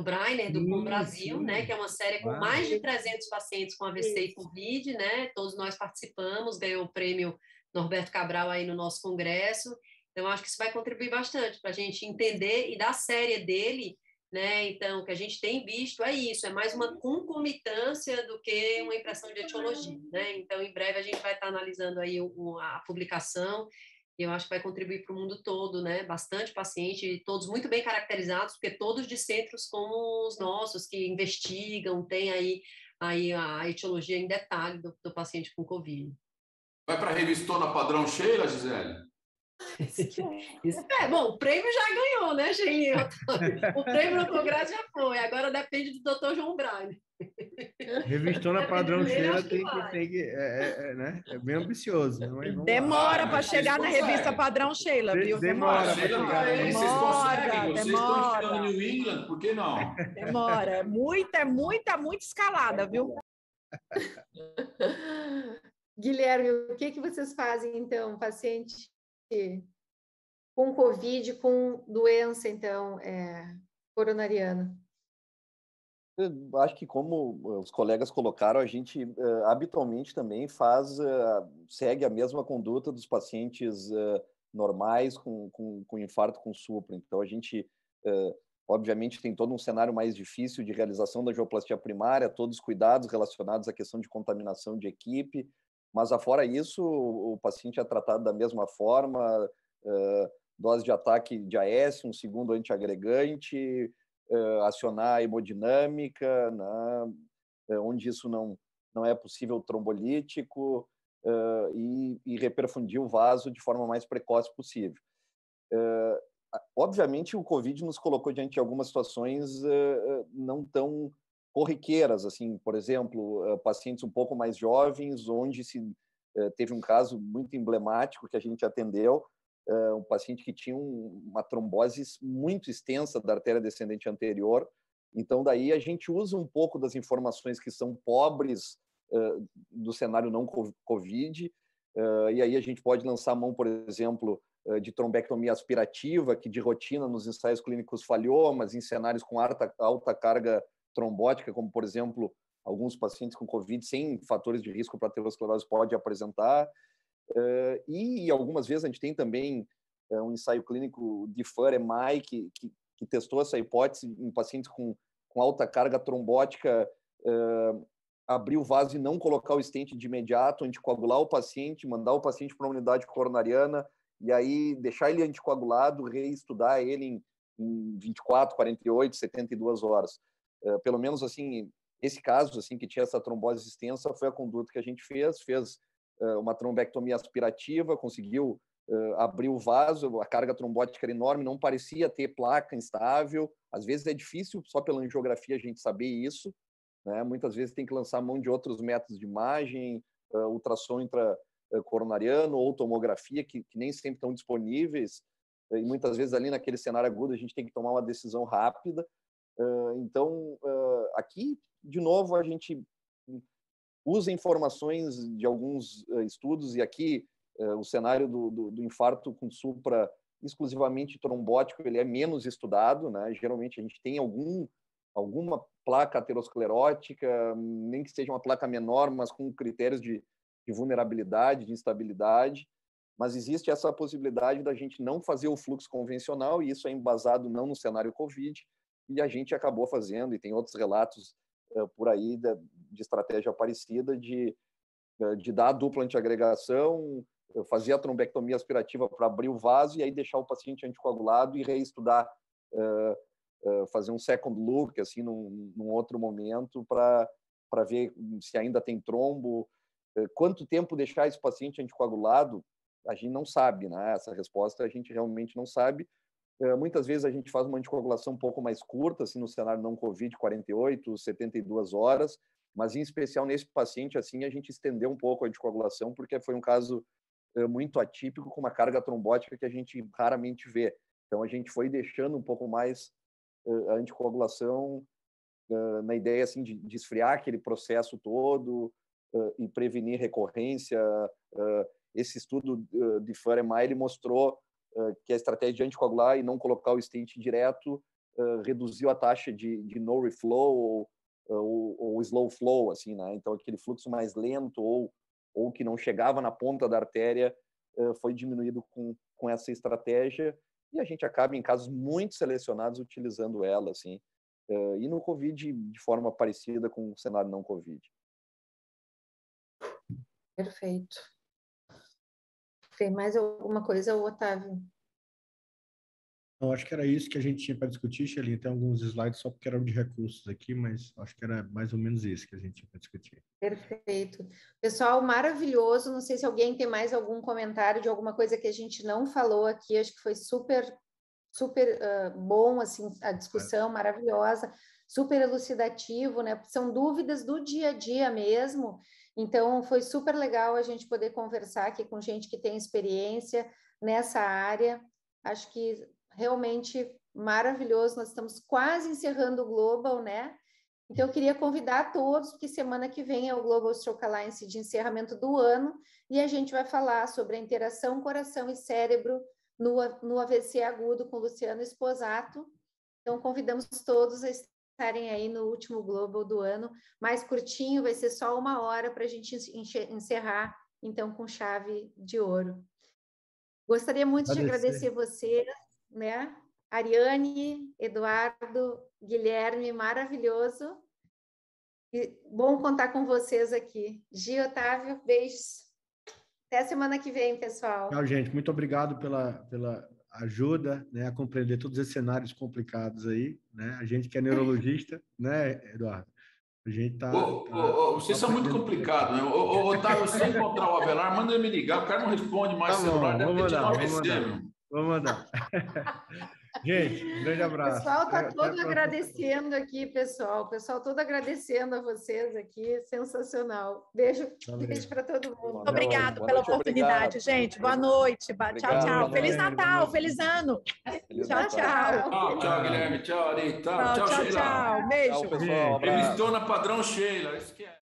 Brainer, do Com Brasil, né? Que é uma série com mais de 300 pacientes com AVC e COVID, né? Todos nós participamos, ganhou o prêmio Norberto Cabral aí no nosso congresso. Então, acho que isso vai contribuir bastante para a gente entender e da série dele, né? Então, o que a gente tem visto é isso, é mais uma concomitância do que uma impressão de etiologia, né? Então, em breve a gente vai estar analisando aí a publicação e eu acho que vai contribuir para o mundo todo, né? Bastante paciente, todos muito bem caracterizados, porque todos de centros como os nossos, que investigam, tem aí a etiologia em detalhe do paciente com COVID. Vai para a revistona padrão Sheila, Gisele? Bom, o prêmio já ganhou, né, Sheilinha? O prêmio no Congresso já foi, agora depende do Dr. João Braille. Revistona padrão Sheila tem que né? É bem ambicioso, né? Mas vamos Demora lá. para chegar na revista padrão Sheila, viu? Demora. Sheila tá aí, vocês conseguem, vocês estão Demora. enfiando New England, por que não? Demora. É muita escalada, viu? Guilherme, o que vocês fazem, então, paciente com Covid, com doença, então, coronariana? Eu acho que, como os colegas colocaram, a gente habitualmente também segue a mesma conduta dos pacientes normais com infarto com supra. Então, a gente, obviamente, tem todo um cenário mais difícil de realização da angioplastia primária, todos os cuidados relacionados à questão de contaminação de equipe, mas, afora isso, o paciente é tratado da mesma forma, dose de ataque de AS, um segundo antiagregante, acionar a hemodinâmica, né, onde isso não é possível, trombolítico, e reperfundir o vaso de forma mais precoce possível. Obviamente, o Covid nos colocou diante de algumas situações não tão corriqueiras, assim, por exemplo, pacientes um pouco mais jovens, onde teve um caso muito emblemático que a gente atendeu, um paciente que tinha uma trombose muito extensa da artéria descendente anterior. Então, daí a gente usa um pouco das informações que são pobres do cenário não Covid, e aí a gente pode lançar a mão, por exemplo, de trombectomia aspirativa, que de rotina nos ensaios clínicos falhou, mas em cenários com alta carga trombótica, como, por exemplo, alguns pacientes com Covid sem fatores de risco para aterosclerose pode apresentar. E algumas vezes a gente tem também um ensaio clínico de FUR-EMI que testou essa hipótese em pacientes com alta carga trombótica, abrir o vaso e não colocar o stent de imediato, anticoagular o paciente, mandar o paciente para uma unidade coronariana e aí deixar ele anticoagulado, reestudar ele em 24, 48, 72 horas. Pelo menos, assim, esse caso, assim, que tinha essa trombose extensa, foi a conduta que a gente fez uma trombectomia aspirativa, conseguiu abrir o vaso, a carga trombótica era enorme, não parecia ter placa instável. Às vezes é difícil, só pela angiografia, a gente saber isso, né? Muitas vezes tem que lançar mão de outros métodos de imagem, ultrassom intracoronariano ou tomografia, que nem sempre estão disponíveis, e muitas vezes ali naquele cenário agudo a gente tem que tomar uma decisão rápida. Então, aqui, de novo, a gente usa informações de alguns estudos, e aqui o cenário do infarto com supra exclusivamente trombótico, ele é menos estudado, né? Geralmente a gente tem alguma placa aterosclerótica, nem que seja uma placa menor, mas com critérios de vulnerabilidade, de instabilidade, mas existe essa possibilidade da gente não fazer o fluxo convencional, e isso é embasado não no cenário COVID, e a gente acabou fazendo, e tem outros relatos por aí de estratégia parecida de dar a dupla antiagregação, fazer a trombectomia aspirativa para abrir o vaso e aí deixar o paciente anticoagulado e reestudar, fazer um second look assim, num outro momento para ver se ainda tem trombo. Quanto tempo deixar esse paciente anticoagulado, a gente não sabe, né? Essa resposta a gente realmente não sabe. Muitas vezes a gente faz uma anticoagulação um pouco mais curta, assim, no cenário não COVID, 48, 72 horas, mas em especial nesse paciente, assim, a gente estendeu um pouco a anticoagulação, porque foi um caso muito atípico, com uma carga trombótica que a gente raramente vê. Então a gente foi deixando um pouco mais a anticoagulação na ideia, assim, de esfriar aquele processo todo e prevenir recorrência. Esse estudo de FUR-EMI, ele mostrou que a estratégia de anticoagular e não colocar o stent direto reduziu a taxa de no reflow ou slow flow, assim, né? Então aquele fluxo mais lento ou que não chegava na ponta da artéria foi diminuído com essa estratégia, e a gente acaba em casos muito selecionados utilizando ela, assim, e no COVID de forma parecida com o cenário não COVID. Perfeito. Tem mais alguma coisa, Otávio? Eu acho que era isso que a gente tinha para discutir, Shelly. Tem alguns slides só porque eram de recursos aqui, mas acho que era mais ou menos isso que a gente tinha para discutir. Perfeito. Pessoal, maravilhoso. Não sei se alguém tem mais algum comentário de alguma coisa que a gente não falou aqui. Acho que foi super bom, assim, a discussão maravilhosa, super elucidativo, né? São dúvidas do dia a dia mesmo. Então, foi super legal a gente poder conversar aqui com gente que tem experiência nessa área. Acho que realmente maravilhoso. Nós estamos quase encerrando o Global, né? Então, eu queria convidar todos, porque semana que vem é o Global Stroke Alliance de encerramento do ano, e a gente vai falar sobre a interação coração e cérebro no AVC agudo com Luciano Esposato. Então, convidamos todos a estarem aí no último Global do ano, mais curtinho, vai ser só 1 hora para a gente encerrar, então, com chave de ouro. Gostaria muito de agradecer você, né? Ariane, Eduardo, Guilherme, maravilhoso. E bom contar com vocês aqui. Gi, Otávio, beijos. Até semana que vem, pessoal. Tchau, gente. Muito obrigado pela ajuda, né, a compreender todos esses cenários complicados aí, né? A gente que é neurologista, né, Eduardo? A gente tá... vocês são muito complicados, né? Otávio, se encontrar o Avelar, manda ele me ligar. O cara não responde mais celular. Vamos mandar. Gente, um grande abraço. O pessoal está todo agradecendo aqui, pessoal. O pessoal todo agradecendo a vocês aqui. Sensacional. Beijo para todo mundo. Muito obrigado pela oportunidade, gente. Boa noite. Tchau, tchau. Feliz Natal, feliz ano. Tchau, tchau. Tchau, Guilherme. Tchau, Ari. Tchau, Sheila. Tchau. Beijo. Revistou na padrão Sheila. Isso que é.